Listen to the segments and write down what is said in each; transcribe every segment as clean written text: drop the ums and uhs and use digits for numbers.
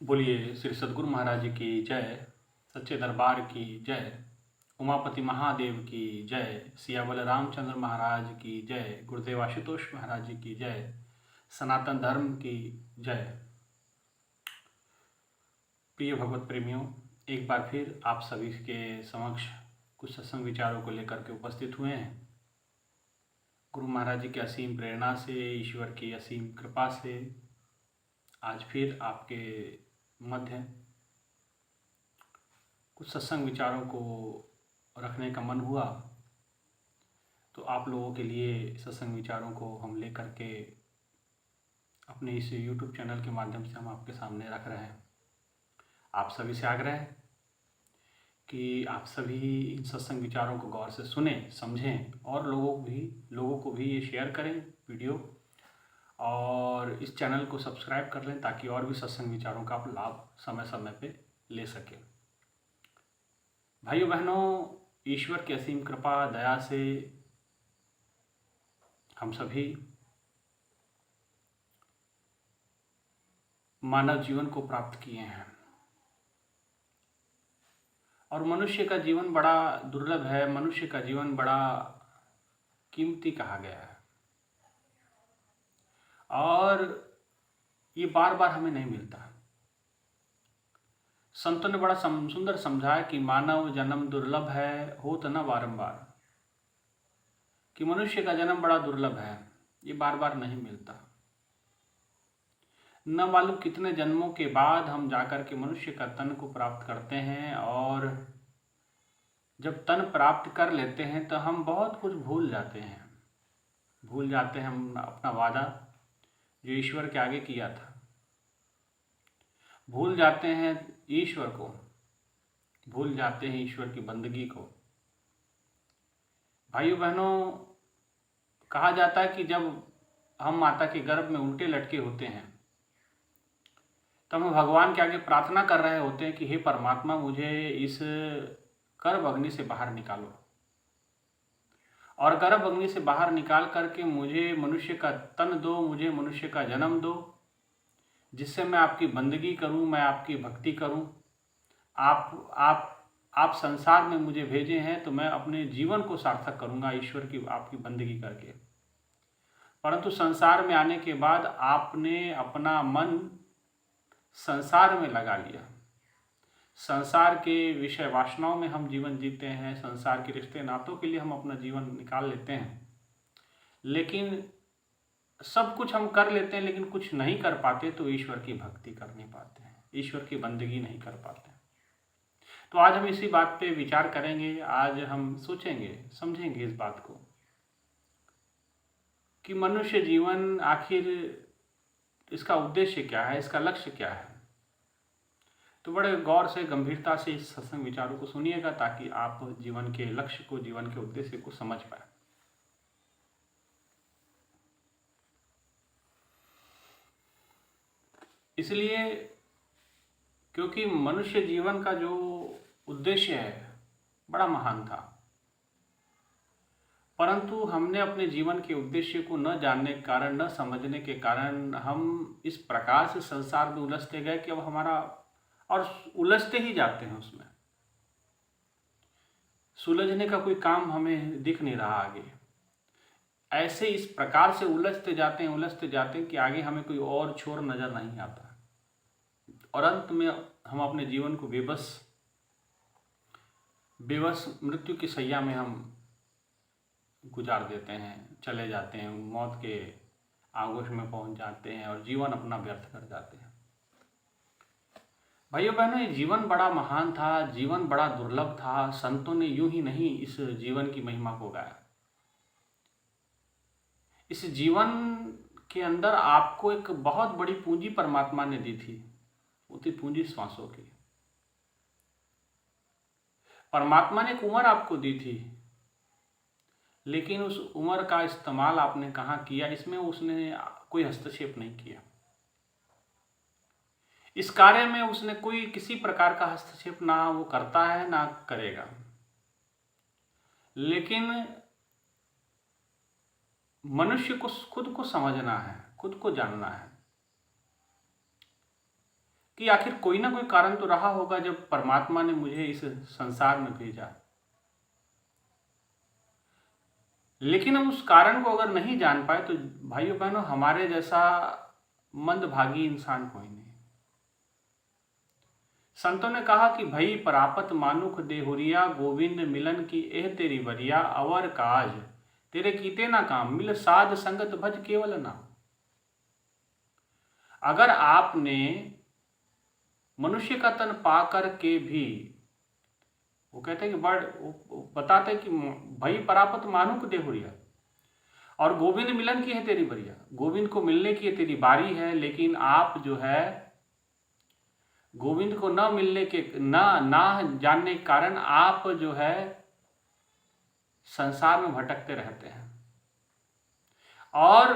बोलिए श्री सद्गुरु महाराज जी की जय। सच्चे दरबार की जय। उमापति महादेव की जय। सियावल रामचंद्र महाराज की जय। गुरुदेव आशुतोष महाराज जी की जय। सनातन धर्म की जय। प्रिय भगवत प्रेमियों, एक बार फिर आप सभी के समक्ष कुछ सत्संग विचारों को लेकर के उपस्थित हुए हैं। गुरु महाराज जी की असीम प्रेरणा से, ईश्वर की असीम कृपा से आज फिर आपके मध्य कुछ सत्संग विचारों को रखने का मन हुआ, तो आप लोगों के लिए सत्संग विचारों को हम लेकर के अपने इस YouTube चैनल के माध्यम से हम आपके सामने रख रहे हैं। आप सभी से आग्रह है कि आप सभी इन सत्संग विचारों को गौर से सुने, समझें और लोगों को भी ये शेयर करें वीडियो, और इस चैनल को सब्सक्राइब कर लें ताकि और भी सत्संग विचारों का आप लाभ समय समय पे ले सकें। भाइयों बहनों, ईश्वर की असीम कृपा दया से हम सभी मानव जीवन को प्राप्त किए हैं और मनुष्य का जीवन बड़ा दुर्लभ है। मनुष्य का जीवन बड़ा कीमती कहा गया है और ये बार बार हमें नहीं मिलता। संतों ने बड़ा सुंदर समझाया कि मानव जन्म दुर्लभ है, होत न बारंबार, कि मनुष्य का जन्म बड़ा दुर्लभ है, ये बार बार नहीं मिलता। न मालूम कितने जन्मों के बाद हम जाकर के मनुष्य का तन को प्राप्त करते हैं, और जब तन प्राप्त कर लेते हैं तो हम बहुत कुछ भूल जाते हैं हम अपना वादा जो ईश्वर के आगे किया था, भूल जाते हैं ईश्वर को, भूल जाते हैं ईश्वर की बंदगी को। भाइयों बहनों, कहा जाता है कि जब हम माता के गर्भ में उल्टे लटके होते हैं तो हम भगवान के आगे प्रार्थना कर रहे होते हैं कि हे परमात्मा, मुझे इस गर्भ अग्नि से बाहर निकालो, और गर्भ अग्नि से बाहर निकाल करके मुझे मनुष्य का तन दो, मुझे मनुष्य का जन्म दो, जिससे मैं आपकी बंदगी करूं, मैं आपकी भक्ति करूं। आप संसार में मुझे भेजे हैं तो मैं अपने जीवन को सार्थक करूंगा ईश्वर की आपकी बंदगी करके। परंतु संसार में आने के बाद आपने अपना मन संसार में लगा लिया। संसार के विषय वासनाओं में हम जीवन जीते हैं, संसार के रिश्ते नातों के लिए हम अपना जीवन निकाल लेते हैं, लेकिन सब कुछ हम कर लेते हैं लेकिन कुछ नहीं कर पाते, तो ईश्वर की भक्ति कर नहीं पाते हैं, ईश्वर की बंदगी नहीं कर पाते। तो आज हम इसी बात पे विचार करेंगे। आज हम सोचेंगे, समझेंगे इस बात को कि मनुष्य जीवन आखिर इसका उद्देश्य क्या है, इसका लक्ष्य क्या है। तो बड़े गौर से, गंभीरता से इस सत्संग विचारों को सुनिएगा ताकि आप जीवन के लक्ष्य को, जीवन के उद्देश्य को समझ पाए। इसलिए क्योंकि मनुष्य जीवन का जो उद्देश्य है बड़ा महान था, परंतु हमने अपने जीवन के उद्देश्य को न जानने के कारण, न समझने के कारण हम इस प्रकार से संसार में उलझते गए कि अब हमारा, और उलझते ही जाते हैं उसमें, सुलझने का कोई काम हमें दिख नहीं रहा आगे। ऐसे इस प्रकार से उलझते जाते हैं कि आगे हमें कोई और छोर नजर नहीं आता, और अंत में हम अपने जीवन को बेबस मृत्यु की शैया में हम गुजार देते हैं, चले जाते हैं, मौत के आगोश में पहुंच जाते हैं और जीवन अपना व्यर्थ कर जाते हैं। भाइयों बहनों, ये जीवन बड़ा महान था, जीवन बड़ा दुर्लभ था। संतों ने यूं ही नहीं इस जीवन की महिमा को गाया। इस जीवन के अंदर आपको एक बहुत बड़ी पूंजी परमात्मा ने दी थी, वो थी पूंजी श्वासों की। परमात्मा ने एक उम्र आपको दी थी, लेकिन उस उम्र का इस्तेमाल आपने कहाँ किया, इसमें उसने कोई हस्तक्षेप नहीं किया। इस कार्य में उसने कोई किसी प्रकार का हस्तक्षेप ना वो करता है ना करेगा। लेकिन मनुष्य को खुद को समझना है, खुद को जानना है। कि आखिर कोई ना कोई कारण तो रहा होगा जब परमात्मा ने मुझे इस संसार में भेजा। लेकिन हम उस कारण को अगर नहीं जान पाए तो भाइयों बहनों, हमारे जैसा मंदभागी इंसान कोई नहीं। संतों ने कहा कि भई परापत मानुख देहुरिया, गोविंद मिलन की एह तेरी बरिया, अवर काज तेरे कीते ना काम, मिल साध संगत भज केवल नाम। अगर आपने मनुष्य का तन पा कर के भी, वो कहते हैं कि वो बताते हैं कि भई परापत मानुख देहुरिया, और गोविंद मिलन की है तेरी बरिया, गोविंद को मिलने की तेरी बारी है, लेकिन आप जो है गोविंद को न मिलने के ना जानने के कारण आप जो है संसार में भटकते रहते हैं। और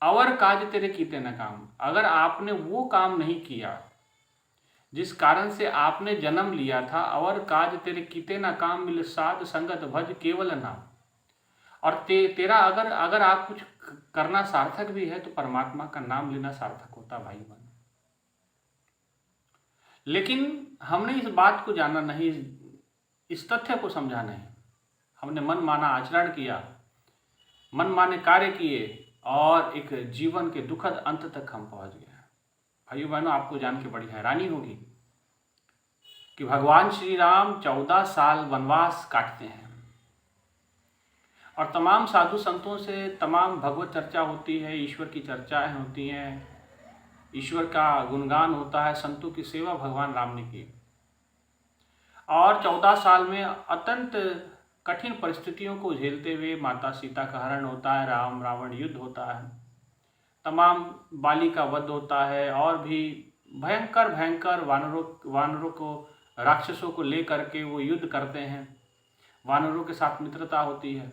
अवर काज तेरे कीते न काम, अगर आपने वो काम नहीं किया जिस कारण से आपने जन्म लिया था, अवर काज तेरे कीते न काम, मिल साध संगत भज केवल नाम। और तेरा अगर आप कुछ करना सार्थक भी है तो परमात्मा का नाम लेना सार्थक होता भाई बहन। लेकिन हमने इस बात को जाना नहीं, इस तथ्य को समझा नहीं। हमने मन माना आचरण किया, मन माने कार्य किए, और एक जीवन के दुखद अंत तक हम पहुंच गए। भाइयों बहनों, आपको जान के बड़ी हैरानी होगी कि भगवान श्री राम 14 साल वनवास काटते हैं, और तमाम साधु संतों से तमाम भगवत चर्चा होती है, ईश्वर की चर्चाएं होती हैं, ईश्वर का गुणगान होता है, संतों की सेवा भगवान राम ने की। और 14 साल में अत्यंत कठिन परिस्थितियों को झेलते हुए माता सीता का हरण होता है, राम रावण युद्ध होता है, तमाम बाली का वध होता है, और भी भयंकर भयंकर वानरों को, राक्षसों को लेकर के वो युद्ध करते हैं, वानरों के साथ मित्रता होती है।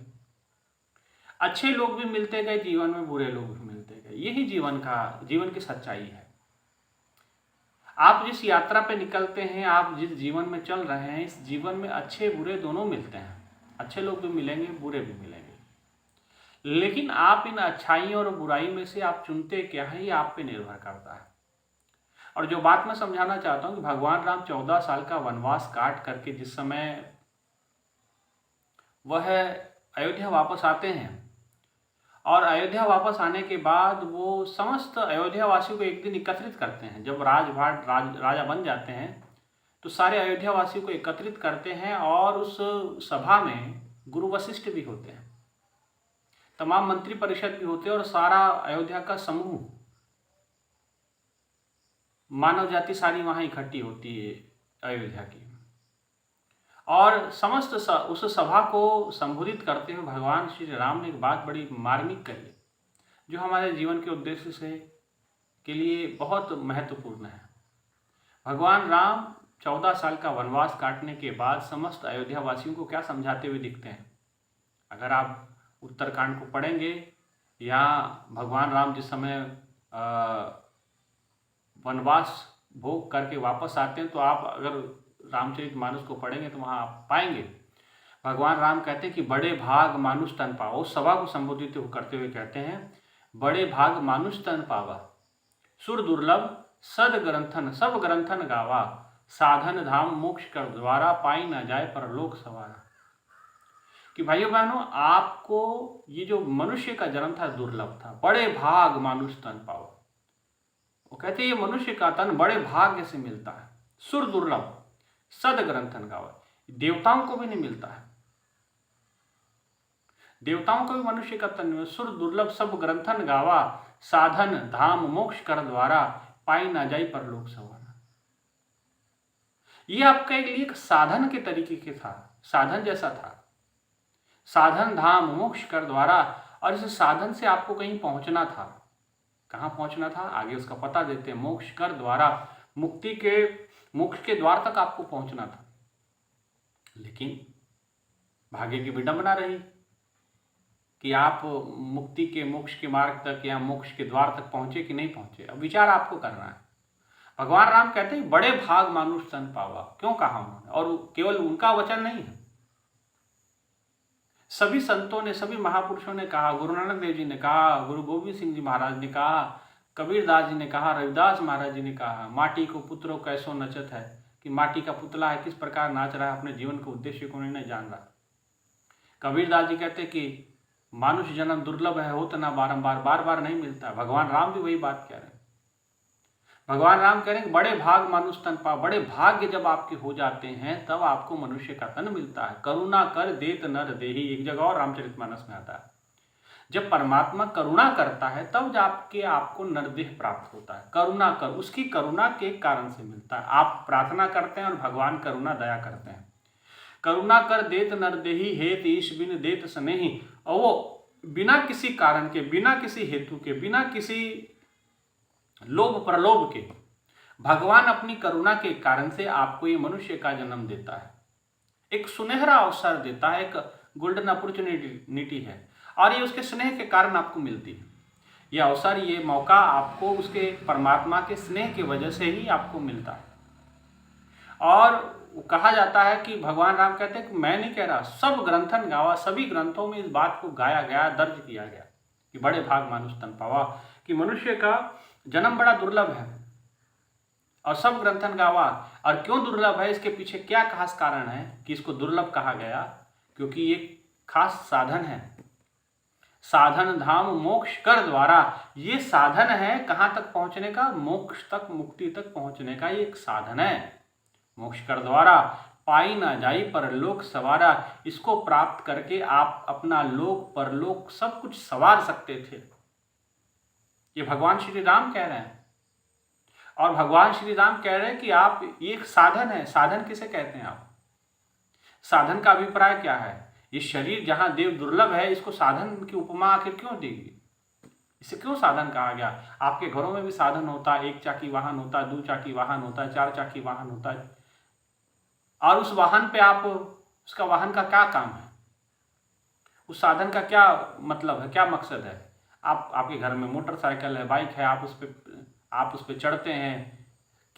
अच्छे लोग भी मिलते गए जीवन में, बुरे लोग भी मिलते गए। यही जीवन की सच्चाई है। आप जिस यात्रा पे निकलते हैं, आप जिस जीवन में चल रहे हैं, इस जीवन में अच्छे बुरे दोनों मिलते हैं। अच्छे लोग भी मिलेंगे, बुरे भी मिलेंगे, लेकिन आप इन अच्छाई और बुराई में से आप चुनते क्या है, ये आप पे निर्भर करता है। और जो बात मैं समझाना चाहता हूँ कि भगवान राम 14 साल का वनवास काट करके जिस समय वह अयोध्या वापस आते हैं, और अयोध्या वापस आने के बाद वो समस्त अयोध्या वासियों को एक दिन एकत्रित करते हैं। जब राजा बन जाते हैं तो सारे अयोध्या वासियों को एकत्रित करते हैं, और उस सभा में गुरु वशिष्ठ भी होते हैं, तमाम मंत्री परिषद भी होते हैं, और सारा अयोध्या का समूह, मानव जाति सारी वहां इकट्ठी होती है अयोध्या की। और समस्त उस सभा को संबोधित करते हुए भगवान श्री राम ने एक बात बड़ी मार्मिक कही, जो हमारे जीवन के उद्देश्य से के लिए बहुत महत्वपूर्ण है। भगवान राम 14 साल का वनवास काटने के बाद समस्त अयोध्या वासियों को क्या समझाते हुए दिखते हैं? अगर आप उत्तरकांड को पढ़ेंगे, या भगवान राम जिस समय वनवास भोग करके वापस आते हैं, तो आप अगर रामचरितमानस को पढ़ेंगे तो वहाँ आप पाएंगे भगवान राम कहते हैं कि बड़े भाग मानुष तन पावा। उस सभा को संबोधित करते हुए कहते हैं, बड़े भाग मानुष तन पावा, सुर दुर्लभ सद ग्रंथन सब ग्रंथन गावा, साधन धाम मोक्ष कर द्वारा, पाई न जाए परलोक सवारा। कि भाइयों बहनों, आपको ये जो मनुष्य का जन्म था दुर्लभ था, बड़े भाग मानुष तन पावा। वो कहते हैं ये मनुष्य का तन बड़े भाग्य से मिलता है, सुर दुर्लभ सद ग्रंथन गावा, देवताओं को भी नहीं मिलता है, देवताओं को भी मनुष्य का तन, सुर दुर्लभ सब ग्रंथन गावा, साधन धाम मोक्ष कर द्वारा, पाई ना जाई परलोक सवारा। ये आपका एक साधन के तरीके के था, साधन जैसा था, साधन धाम मोक्ष कर द्वारा। और इस साधन से आपको कहीं पहुंचना था, कहाँ पहुंचना था आगे उसका पता देते हैं, मोक्ष कर द्वारा, मुक्ति के मोक्ष के द्वार तक आपको पहुंचना था। लेकिन भाग्य की विडंबना रही कि आप मुक्ति के मोक्ष के मार्ग तक या मोक्ष के द्वार तक पहुंचे कि नहीं पहुंचे। अब विचार आपको करना है। भगवान राम कहते हैं बड़े भाग मानुष तन पावा। क्यों कहा उन्होंने? और केवल उनका वचन नहीं है, सभी संतों ने, सभी महापुरुषों ने कहा, गुरु नानक देव जी ने कहा, गुरु गोविंद सिंह जी महाराज ने कहा, कबीरदास जी ने कहा, रविदास महाराज जी ने कहा, माटी को पुत्रो कैसो नचत है, कि माटी का पुतला है किस प्रकार नाच रहा है, अपने जीवन के उद्देश्य को नहीं जान रहा। कबीरदास जी कहते कि मानुष जन्म दुर्लभ है, होता ना बारंबार, बार बार नहीं मिलता। भगवान राम भी वही बात कह रहे हैं। भगवान राम कह रहे हैं कि बड़े भाग मानुष तन पा, बड़े भाग्य जब आपके हो जाते हैं तब आपको मनुष्य का तन मिलता है। करुणा कर देत नर देही, एक जगह और रामचरितमानस में आता है। जब परमात्मा करुणा करता है तब जाके आपको नरदेह प्राप्त होता है। करुणा कर, उसकी करुणा के कारण से मिलता है। आप प्रार्थना करते हैं और भगवान करुणा दया करते हैं। करुणा कर देत नरदेही, हेत ईश बिन देत स्नेही। और वो बिना किसी कारण के, बिना किसी हेतु के, बिना किसी लोभ प्रलोभ के भगवान अपनी करुणा के कारण से आपको ये मनुष्य का जन्म देता है। एक सुनहरा अवसर देता है, एक गोल्डन अपॉर्चुनिटी है, और ये उसके स्नेह के कारण आपको मिलती है। ये अवसर, ये मौका आपको उसके परमात्मा के स्नेह की वजह से ही आपको मिलता है। और कहा जाता है कि भगवान राम कहते हैं कि मैं नहीं कह रहा, सब ग्रंथन गावा, सभी ग्रंथों में इस बात को गाया गया, दर्ज किया गया कि बड़े भाग मानुष तन पावा, कि मनुष्य का जन्म बड़ा दुर्लभ है। और सब ग्रंथन गावा, और क्यों दुर्लभ है, इसके पीछे क्या खास कारण है कि इसको दुर्लभ कहा गया? क्योंकि ये खास साधन है। साधन धाम मोक्ष कर द्वारा, ये साधन है कहाँ तक पहुंचने का? मोक्ष तक, मुक्ति तक पहुंचने का ये एक साधन है। मोक्ष कर द्वारा पाई ना जाई परलोक सवारा, इसको प्राप्त करके आप अपना लोक परलोक सब कुछ सवार सकते थे। ये भगवान श्री राम कह रहे हैं। और भगवान श्री राम कह रहे हैं कि आप, ये एक साधन है। साधन किसे कहते हैं आप? साधन का अभिप्राय क्या है? ये शरीर जहां देव दुर्लभ है, इसको साधन की उपमा आखिर क्यों देगी? इसे क्यों साधन कहा गया? आपके घरों में भी साधन होता है, एक चाकी वाहन होता है, 2 चाकी वाहन होता है, 4 चाकी वाहन होता है। और उस वाहन पे आप, उसका वाहन का क्या काम है? उस साधन का क्या मतलब है, क्या मकसद है? आपके घर में मोटरसाइकिल है, बाइक है, आप उस पे चढ़ते हैं,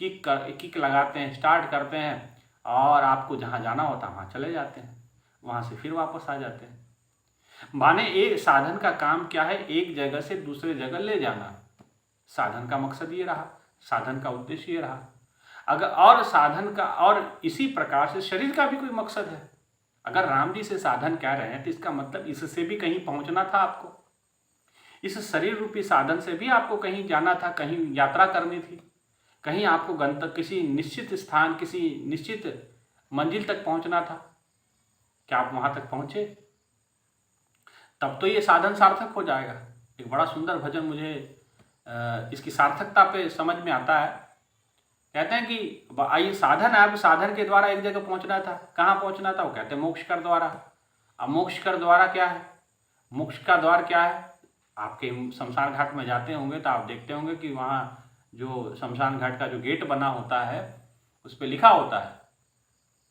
किक लगाते हैं, स्टार्ट करते हैं, और आपको जहाँ जाना होता है वहाँ चले जाते हैं, वहाँ से फिर वापस आ जाते हैं। माने एक साधन का काम क्या है? एक जगह से दूसरे जगह ले जाना। साधन का मकसद ये रहा, साधन का उद्देश्य ये रहा। अगर और साधन का, और इसी प्रकार से शरीर का भी कोई मकसद है। अगर राम जी से साधन कह रहे हैं तो इसका मतलब इससे भी कहीं पहुंचना था आपको। इस शरीर रूपी साधन से भी आपको कहीं जाना था, कहीं यात्रा करनी थी, कहीं आपको गंतव्य, किसी निश्चित स्थान, किसी निश्चित मंजिल तक पहुंचना था। क्या आप वहां तक पहुंचे? तब तो ये साधन सार्थक हो जाएगा। एक बड़ा सुंदर भजन मुझे इसकी सार्थकता पे समझ में आता है। कहते हैं कि ये साधन है, अब साधन के द्वारा एक जगह पहुंचना था। कहाँ पहुंचना था? वो कहते हैं मोक्ष कर द्वारा। अब मोक्ष कर द्वारा क्या है? मोक्ष का द्वार क्या है? आपके शमशान घाट में जाते होंगे तो आप देखते होंगे कि वहाँ जो शमशान घाट का जो गेट बना होता है उस पर लिखा होता है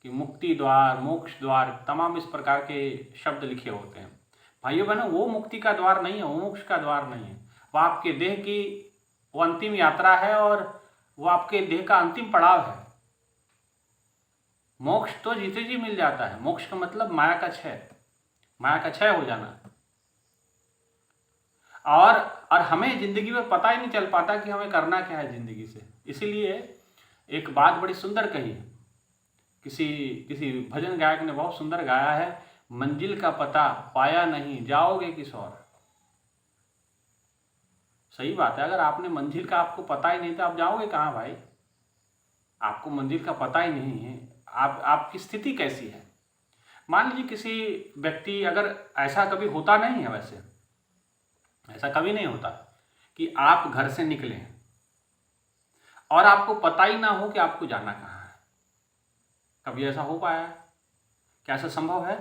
कि मुक्ति द्वार, मोक्ष द्वार, तमाम इस प्रकार के शब्द लिखे होते हैं। भाइयों बहनों, वो मुक्ति का द्वार नहीं है, वो मोक्ष का द्वार नहीं है। वो आपके देह की वो अंतिम यात्रा है, और वो आपके देह का अंतिम पड़ाव है। मोक्ष तो जीते जी मिल जाता है। मोक्ष का मतलब माया का क्षय, माया का क्षय हो जाना। और हमें जिंदगी में पता ही नहीं चल पाता कि हमें करना क्या है जिंदगी से। इसीलिए एक बात बड़ी सुंदर कही है, किसी भजन गायक ने बहुत सुंदर गाया है, मंजिल का पता पाया नहीं जाओगे किस और। सही बात है। अगर आपने मंजिल का आपको पता ही नहीं तो आप जाओगे कहाँ भाई? आपको मंजिल का पता ही नहीं है, आपकी स्थिति कैसी है? मान लीजिए किसी व्यक्ति, अगर ऐसा कभी होता नहीं है, वैसे ऐसा कभी नहीं होता कि आप घर से निकले और आपको पता ही ना हो कि आपको जाना कहाँ है। कभी ऐसा हो पाया है? क्या ऐसा संभव है?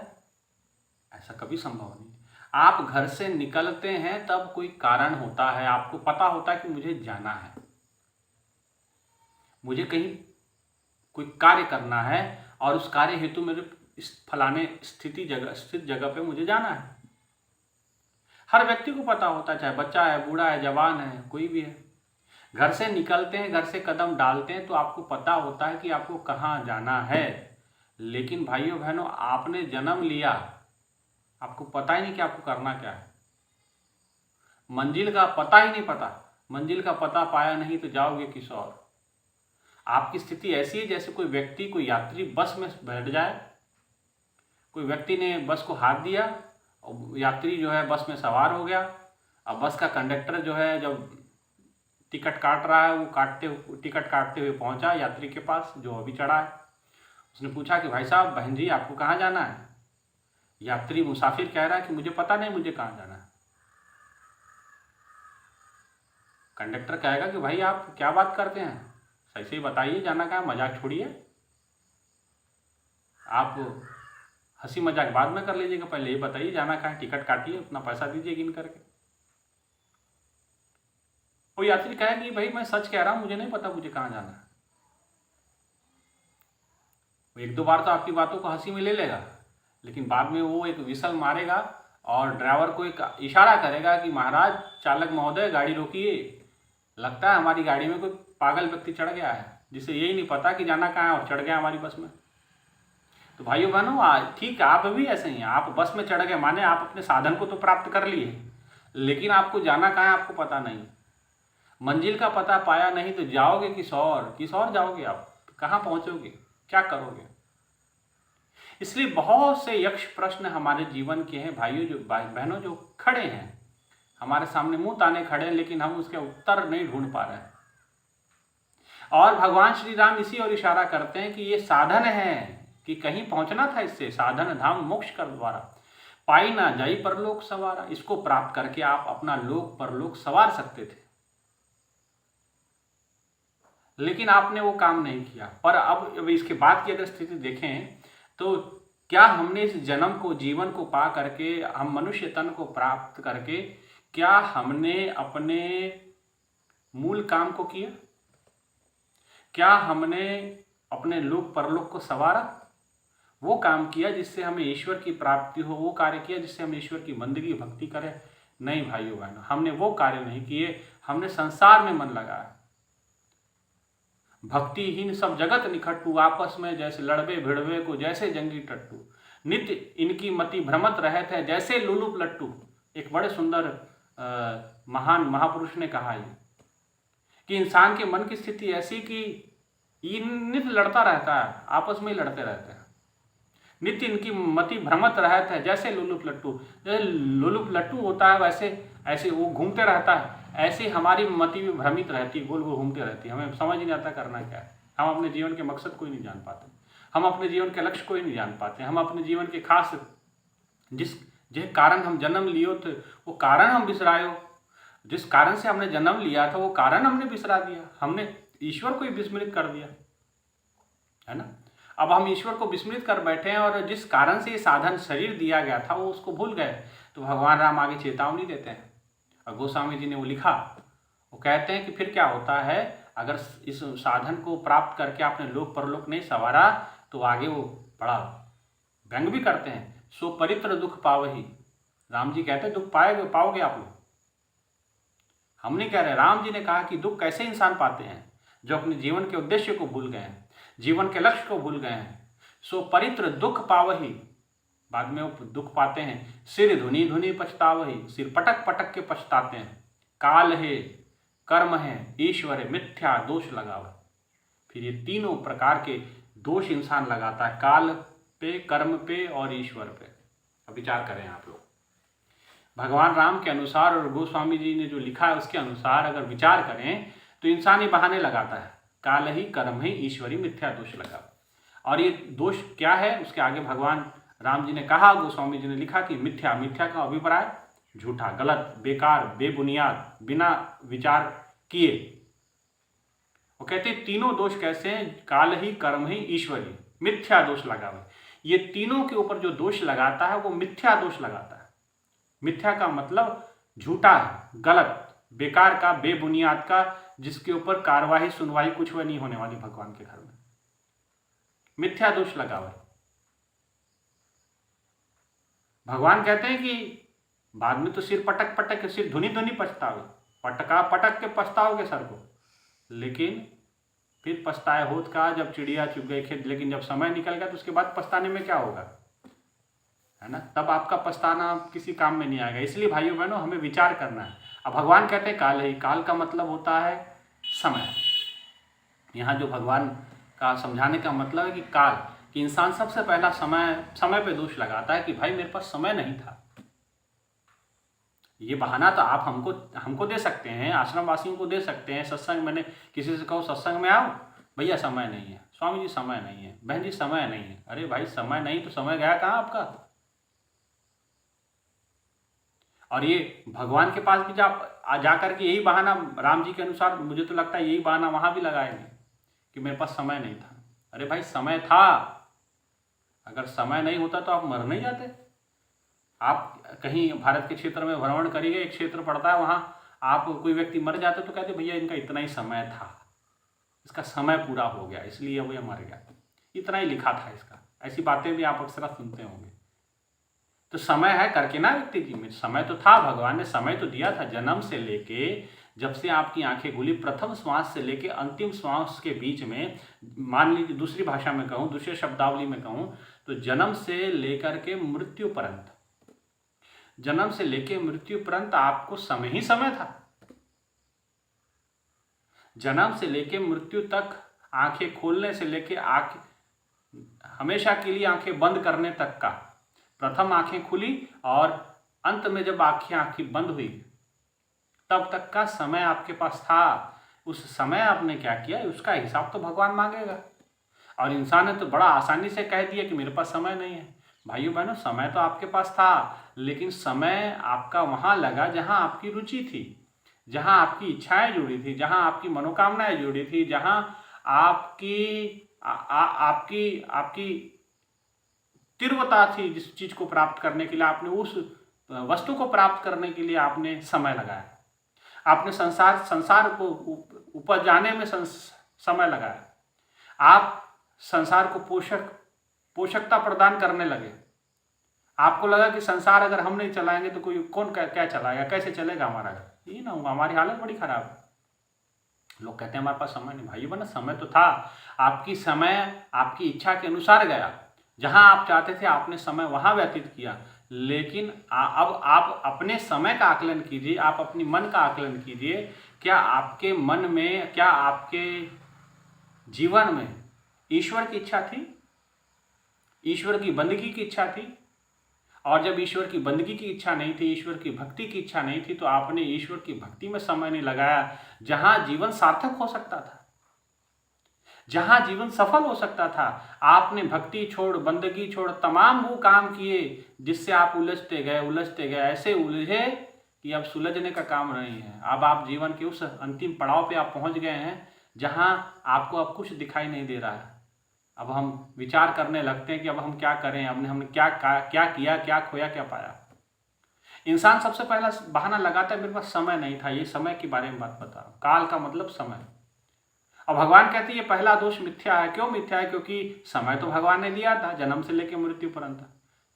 ऐसा कभी संभव नहीं। आप घर से निकलते हैं तब कोई कारण होता है, आपको पता होता है कि मुझे जाना है, मुझे कहीं कोई कार्य करना है, और उस कार्य हेतु मेरे इस फलाने स्थित जगह पे मुझे जाना है। हर व्यक्ति को पता होता है, चाहे बच्चा है, बूढ़ा है, जवान है, कोई भी है। घर से निकलते हैं, घर से कदम डालते हैं तो आपको पता होता है कि आपको कहाँ जाना है। लेकिन भाइयों बहनों, आपने जन्म लिया, आपको पता ही नहीं कि आपको करना क्या है। मंजिल का पता ही नहीं पता। मंजिल का पता पाया नहीं तो जाओगे किस और। आपकी स्थिति ऐसी है जैसे कोई व्यक्ति, कोई यात्री बस में बैठ जाए, कोई व्यक्ति ने बस को हाथ दिया और यात्री जो है बस में सवार हो गया। अब बस का कंडक्टर जो है जब टिकट काट रहा है, वो टिकट काटते हुए पहुंचा यात्री के पास जो अभी चढ़ा है। उसने पूछा कि भाई साहब, बहन जी, आपको कहाँ जाना है? यात्री मुसाफिर कह रहा है कि मुझे पता नहीं मुझे कहाँ जाना है। कंडक्टर कहेगा कि भाई आप क्या बात करते हैं, सही से बताइए जाना कहाँ है, मजाक छोड़िए। आप हंसी मजाक बाद में कर लीजिएगा, पहले ये बताइए जाना कहाँ है, टिकट काटिए, उतना पैसा दीजिए गिन करके। वो यात्री कहे कि भाई मैं सच कह रहा हूँ, मुझे नहीं पता मुझे कहाँ जाना है। वो एक दो बार तो आपकी बातों को हंसी में ले लेगा, लेकिन बाद में वो एक विसल मारेगा और ड्राइवर को एक इशारा करेगा कि महाराज, चालक महोदय, गाड़ी रोकिए, लगता है हमारी गाड़ी में कोई पागल व्यक्ति चढ़ गया है जिसे यही नहीं पता कि जाना कहाँ है और चढ़ गया हमारी बस में। तो भाइयों बहनों, ठीक है, आप भी ऐसे ही हैं। आप बस में चढ़ गए माने आप अपने साधन को तो प्राप्त कर लिए, लेकिन आपको जाना कहाँ है आपको पता नहीं। मंजिल का पता पाया नहीं तो जाओगे किस और जाओगे। आप कहाँ पहुँचोगे, क्या करोगे? इसलिए बहुत से यक्ष प्रश्न हमारे जीवन के हैं भाइयों, जो बहनों, जो खड़े हैं हमारे सामने, मुंह ताने खड़े हैं, लेकिन हम उसके उत्तर नहीं ढूंढ पा रहे हैं। और भगवान श्री राम इसी और इशारा करते हैं कि ये साधन है कि कहीं पहुंचना था, इससे साधन धाम मोक्ष कर द्वारा पाई ना जाई परलोक सवारा। इसको प्राप्त करके आप अपना लोक परलोक सवार सकते थे, लेकिन आपने वो काम नहीं किया। पर अब इसके बाद की अगर स्थिति देखें तो क्या हमने इस जन्म को, जीवन को पा करके, हम मनुष्य तन को प्राप्त करके, क्या हमने अपने मूल काम को किया? क्या हमने अपने लोक परलोक को संवारा? वो काम किया जिससे हमें ईश्वर की प्राप्ति हो, वो कार्य किया जिससे हम ईश्वर की बंदगी भक्ति करें? नहीं भाइयों बहनों, हमने वो कार्य नहीं किए। हमने संसार में मन लगाया। भक्तिहीन सब जगत निखट्टू, आपस में जैसे लड़बे भिड़वे को जैसे जंगी टट्टू, नित्य इनकी मति भ्रमत रहत है जैसे लुलुप लट्टू। एक बड़े सुंदर महान महापुरुष ने कहा है कि इंसान के मन की स्थिति ऐसी कि ये नित्य लड़ता रहता है, आपस में ही लड़ते रहते हैं। नित्य इनकी मति भ्रमत रहता है जैसे लुलुप लट्टू। जैसे लुलुप लट्टू होता है वैसे ऐसे वो घूमते रहता है, ऐसे हमारी मति भी भ्रमित रहती है, गोल गोल घूमती रहती है। हमें समझ नहीं आता करना क्या है। हम अपने जीवन के मकसद को ही नहीं जान पाते, हम अपने जीवन के लक्ष्य को ही नहीं जान पाते। हम अपने जीवन के खास जिस कारण हम जन्म लियो थे वो कारण हम बिसरायो, जिस कारण से हमने जन्म लिया था वो कारण हमने बिसरा दिया। हमने ईश्वर को ही विस्मृत कर दिया, है ना। अब हम ईश्वर को विस्मृत कर बैठे हैं और जिस कारण से ये साधन शरीर दिया गया था वो उसको भूल गए। तो भगवान राम आगे चेतावनी देते हैं और गोस्वामी जी ने वो लिखा। वो कहते हैं कि फिर क्या होता है, अगर इस साधन को प्राप्त करके आपने लोक परलोक नहीं संवारा तो आगे वो बड़ा व्यंग भी करते हैं। सो परित्र दुख पावही। राम जी कहते हैं दुख पाओगे आप लोग। हम नहीं कह रहे, राम जी ने कहा कि दुख कैसे इंसान पाते हैं, जो अपने जीवन के उद्देश्य को भूल गए हैं, जीवन के लक्ष्य को भूल गए हैं। सो परित्र दुख पावही, बाद में वो दुख पाते हैं। सिर धुनी धुनी पछतावही, सिर पटक पटक के पछताते हैं। काल है, कर्म है, ईश्वर है, मिथ्या दोष लगावे। फिर ये तीनों प्रकार के दोष इंसान लगाता है, काल पे, कर्म पे और ईश्वर पे। अब विचार करें आप लोग, भगवान राम के अनुसार और गोस्वामी जी ने जो लिखा है उसके अनुसार अगर विचार करें तो इंसान ही बहाने लगाता है, काल ही, कर्म ही, ईश्वरी, मिथ्या दोष लगा। और ये दोष क्या है उसके आगे भगवान राम जी ने कहा, गोस्वामी जी ने लिखा कि मिथ्या, मिथ्या का अभिप्राय झूठा, गलत, बेकार, बेबुनियाद, बिना विचार किए। वो कहते हैं तीनों दोष कैसे हैं, काल ही, कर्म ही, ईश्वरी, मिथ्या दोष लगावे। ये तीनों के ऊपर जो दोष लगाता है वो मिथ्या दोष लगाता है। मिथ्या का मतलब झूठा है, गलत, बेकार का, बेबुनियाद का, जिसके ऊपर कार्रवाई सुनवाई कुछ वह नहीं होने वाली भगवान के घर में। मिथ्या दोष लगावे। भगवान कहते हैं कि बाद में तो सिर पटक पटक के, सिर धुनी धुनी पछतावे, पटका पटक के पछताओगे सर को, लेकिन फिर पछताए होत का, जब चिड़िया चुग गई खेत। लेकिन जब समय निकल गया तो उसके बाद पछताने में क्या होगा, है ना, तब आपका पछताना किसी काम में नहीं आएगा। इसलिए भाइयों बहनों हमें विचार करना है। अब भगवान कहते हैं काल है, काल का मतलब होता है समय। यहाँ जो भगवान का समझाने का मतलब है कि काल, कि इंसान सबसे पहला समय पे दोष लगाता है कि भाई मेरे पास समय नहीं था। ये बहाना तो आप हमको दे सकते हैं, आश्रम वासियों को दे सकते हैं। सत्संग, मैंने किसी से कहो सत्संग में आओ, भैया समय नहीं है, स्वामी जी समय नहीं है, बहन जी समय नहीं है। अरे भाई समय नहीं तो समय गया कहाँ आपका? और ये भगवान के पास भी जा करके यही बहाना, राम जी के अनुसार मुझे तो लगता है यही बहाना वहां भी लगाएंगे कि मेरे पास समय नहीं था। अरे भाई समय था, अगर समय नहीं होता तो आप मर नहीं जाते। आप कहीं भारत के क्षेत्र में भ्रमण करिए, एक क्षेत्र पड़ता है, वहां आप कोई व्यक्ति मर जाते तो कहते भैया इनका इतना ही समय था, इसका समय पूरा हो गया इसलिए वो मर गया, इतना ही लिखा था इसका। ऐसी बातें भी आप अक्सर सुनते होंगे। तो समय है करके ना व्यक्ति जी में, समय तो था, भगवान ने समय तो दिया था। जन्म से लेके जब से आपकी आंखें खुली, प्रथम श्वास से लेके अंतिम श्वास के बीच में, मान लीजिए दूसरी भाषा में कहूँ, दूसरे शब्दावली में कहूँ तो जन्म से लेकर के मृत्यु पर्यंत, जन्म से लेके मृत्यु पर्यंत आपको समय ही समय था। जन्म से लेके मृत्यु तक, आंखें खोलने से लेके आंखें हमेशा के लिए आंखें बंद करने तक का, प्रथम आंखें खुली और अंत में जब आंखें बंद हुई तब तक का समय आपके पास था। उस समय आपने क्या किया उसका हिसाब तो भगवान मांगेगा। और इंसान ने तो बड़ा आसानी से कह दिया कि मेरे पास समय नहीं है। भाइयों बहनों समय तो आपके पास था, लेकिन समय आपका वहां लगा जहां आपकी रुचि थी, जहां आपकी इच्छाएं जुड़ी थी, जहां आपकी मनोकामनाएं जुड़ी थी, जहां आपकी तीव्रता थी। जिस चीज को प्राप्त करने के लिए आपने, उस वस्तु को प्राप्त करने के लिए आपने समय लगाया, आपने संसार को उपजाने में समय लगाया, आप संसार को पोषकता प्रदान करने लगे। आपको लगा कि संसार अगर हम नहीं चलाएंगे तो कोई कौन क्या चलाएगा, कैसे चलेगा हमारा घर, ये ना होगा, हमारी हालत बड़ी खराब है। लोग कहते हैं हमारे पास समय नहीं। भाई बना समय तो था, आपकी समय आपकी इच्छा के अनुसार गया, जहां आप चाहते थे आपने समय वहां व्यतीत किया। लेकिन अब आप अपने समय का आकलन कीजिए, आप अपनी मन का आकलन कीजिए। क्या आपके मन में, क्या आपके जीवन में ईश्वर की इच्छा थी, ईश्वर की बंदगी की इच्छा थी? और जब ईश्वर की बंदगी की इच्छा नहीं थी, ईश्वर की भक्ति की इच्छा नहीं थी, तो आपने ईश्वर की भक्ति में समय नहीं लगाया, जहां जीवन सार्थक हो सकता था, जहां जीवन सफल हो सकता था। आपने भक्ति छोड़, बंदगी छोड़, तमाम वो काम किए जिससे आप उलझते गए, ऐसे उलझे कि अब सुलझने का काम नहीं है। अब आप जीवन के उस अंतिम पड़ाव पे आप पहुंच गए हैं जहां आपको अब कुछ दिखाई नहीं दे रहा है। अब हम विचार करने लगते हैं कि अब हम क्या करें, हमने क्या किया, क्या खोया, क्या पाया। इंसान सबसे पहला बहाना लगाता है मेरे पास समय नहीं था। ये समय के बारे में बात बता रहा हूं, काल का मतलब समय। अब भगवान कहते हैं ये पहला दोष मिथ्या है। क्यों मिथ्या है? क्योंकि समय तो भगवान ने दिया था जन्म से लेकर मृत्यु पर्यंत,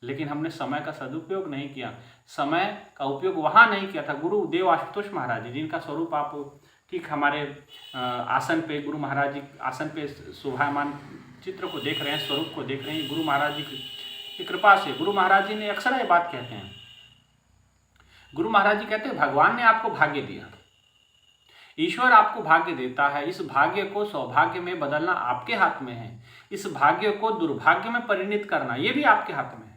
लेकिन हमने समय का सदुपयोग नहीं किया, समय का उपयोग वहां नहीं किया था। गुरुदेव आशुतोष महाराज जी, जिनका स्वरूप आप ठीक हमारे आसन पे, गुरु महाराज जी आसन पे शोभायमान चित्र को देख रहे हैं, स्वरूप को देख रहे हैं, गुरु महाराज जी की कृपा से। गुरु महाराज जी ने अक्सर ये बात कहते हैं, गुरु महाराज जी कहते हैं भगवान ने आपको भाग्य दिया, ईश्वर आपको भाग्य देता है, इस भाग्य को सौभाग्य में बदलना आपके हाथ में है, इस भाग्य को दुर्भाग्य में परिणित करना ये भी आपके हाथ में है।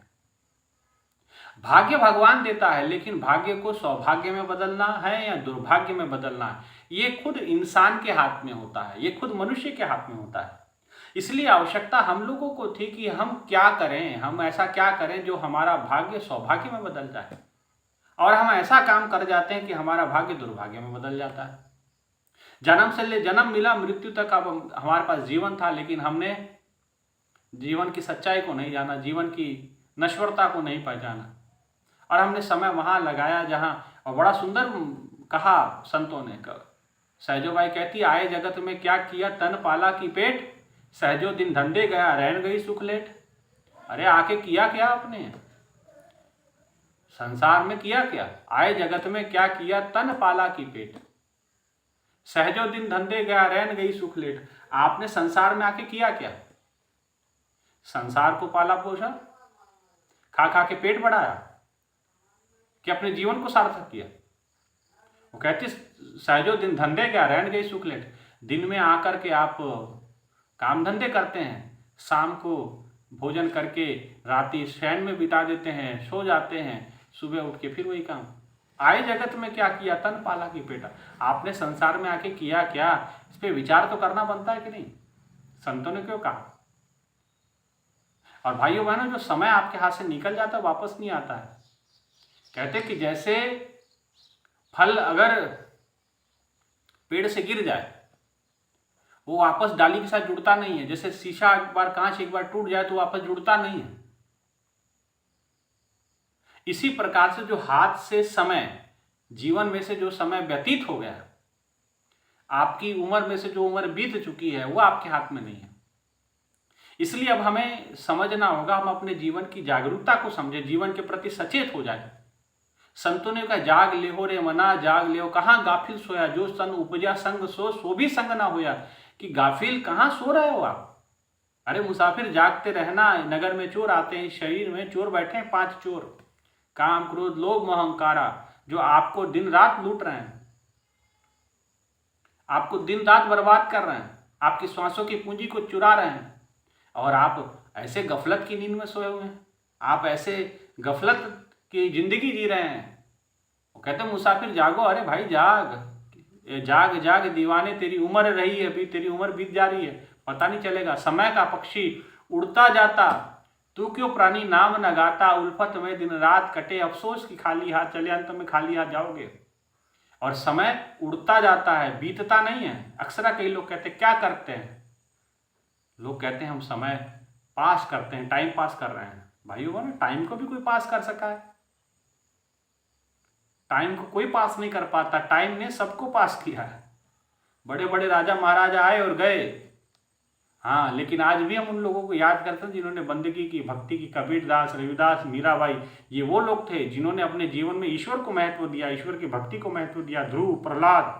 भाग्य भगवान देता है, लेकिन भाग्य को सौभाग्य में बदलना है या दुर्भाग्य में बदलना है, ये खुद इंसान के हाथ में होता है, ये खुद मनुष्य के हाथ में होता है। इसलिए आवश्यकता हम लोगों को थी कि हम क्या करें, हम ऐसा क्या करें जो हमारा भाग्य सौभाग्य में बदल जाए। और हम ऐसा काम कर जाते हैं कि हमारा भाग्य दुर्भाग्य में बदल जाता है। जन्म मिला, मृत्यु तक अब हमारे पास जीवन था, लेकिन हमने जीवन की सच्चाई को नहीं जाना, जीवन की नश्वरता को नहीं पहचाना, और हमने समय वहां लगाया जहां, और बड़ा सुंदर कहा संतों ने। सहजो बाई कहती आए जगत में क्या किया, तन पाला की पेट, सहजो दिन धंधे गया रहन गई सुख लेट। अरे आके किया क्या आपने संसार में, किया क्या? आए जगत में क्या किया, तन पाला की पेट, सहजो दिन धंधे गया रहन गई सुख लेट। आपने संसार में आके किया क्या? संसार को पाला पोषा, खा खा के पेट बढ़ाया कि अपने जीवन को सार्थक किया? वो कहते सहजो दिन धंधे क्या रहन गई सुख लेट। दिन में आकर के आप काम धंधे करते हैं, शाम को भोजन करके रात्रि शयन में बिता देते हैं, सो जाते हैं, सुबह उठ के फिर वही काम। आए जगत में क्या किया, तन पाला की पेटा। आपने संसार में आके किया क्या, इस पे विचार तो करना बनता है कि नहीं? संतों ने क्यों कहा। और भाइयों बहनों, जो समय आपके हाथ से निकल जाता है वापस नहीं आता है। कहते कि जैसे फल अगर पेड़ से गिर जाए वो वापस डाली के साथ जुड़ता नहीं है। जैसे शीशा एक बार, कांच एक बार टूट जाए तो वापस जुड़ता नहीं है। इसी प्रकार से जो हाथ से समय, जीवन में से जो समय व्यतीत हो गया, आपकी उम्र में से जो उम्र बीत चुकी है, वो आपके हाथ में नहीं है। इसलिए अब हमें समझना होगा, हम अपने जीवन की जागरूकता को समझे, जीवन के प्रति सचेत हो जाए। संतों ने कहा जाग ले हो रे मना जाग ले हो, कहाँ गाफिल सोया, जो सन उपजा संग सो भी संग ना होया। कि गाफिल कहाँ सो रहे हो आप? अरे मुसाफिर जागते रहना, नगर में चोर आते हैं, शरीर में चोर बैठे हैं 5 चोर, काम क्रोध लोभ मोह अहंकारा, जो आपको दिन रात लूट रहे हैं, आपको दिन रात बर्बाद कर रहे हैं, आपकी श्वासों की पूंजी को चुरा रहे हैं, और आप ऐसे गफलत की नींद में सोए हुए हैं, आप ऐसे गफलत की जिंदगी जी रहे हैं। वो कहते हैं मुसाफिर जागो। अरे भाई जाग, जाग जाग दीवाने, तेरी उम्र रही है, अभी तेरी उम्र बीत जा रही है, पता नहीं चलेगा। समय का पक्षी उड़ता जाता, तू क्यों प्राणी नाम न गाता, उल्फत में दिन रात कटे, अफसोस की खाली हाथ चले, अंत में खाली हाथ जाओगे। और समय उड़ता जाता है, बीतता नहीं है। अक्सर कई लोग कहते क्या करते हैं, लोग कहते हैं हम समय पास करते हैं, टाइम पास कर रहे हैं। भाइयों बहनों, टाइम को भी कोई पास कर सका है? टाइम को कोई पास नहीं कर पाता, टाइम ने सबको पास किया है। बड़े बड़े राजा महाराजा आए और गए, हाँ, लेकिन आज भी हम उन लोगों को याद करते हैं जिन्होंने बंदगी की, भक्ति की। कबीरदास, रविदास, मीराबाई, ये वो लोग थे जिन्होंने अपने जीवन में ईश्वर को महत्व दिया, ईश्वर की भक्ति को महत्व दिया। ध्रुव, प्रहलाद,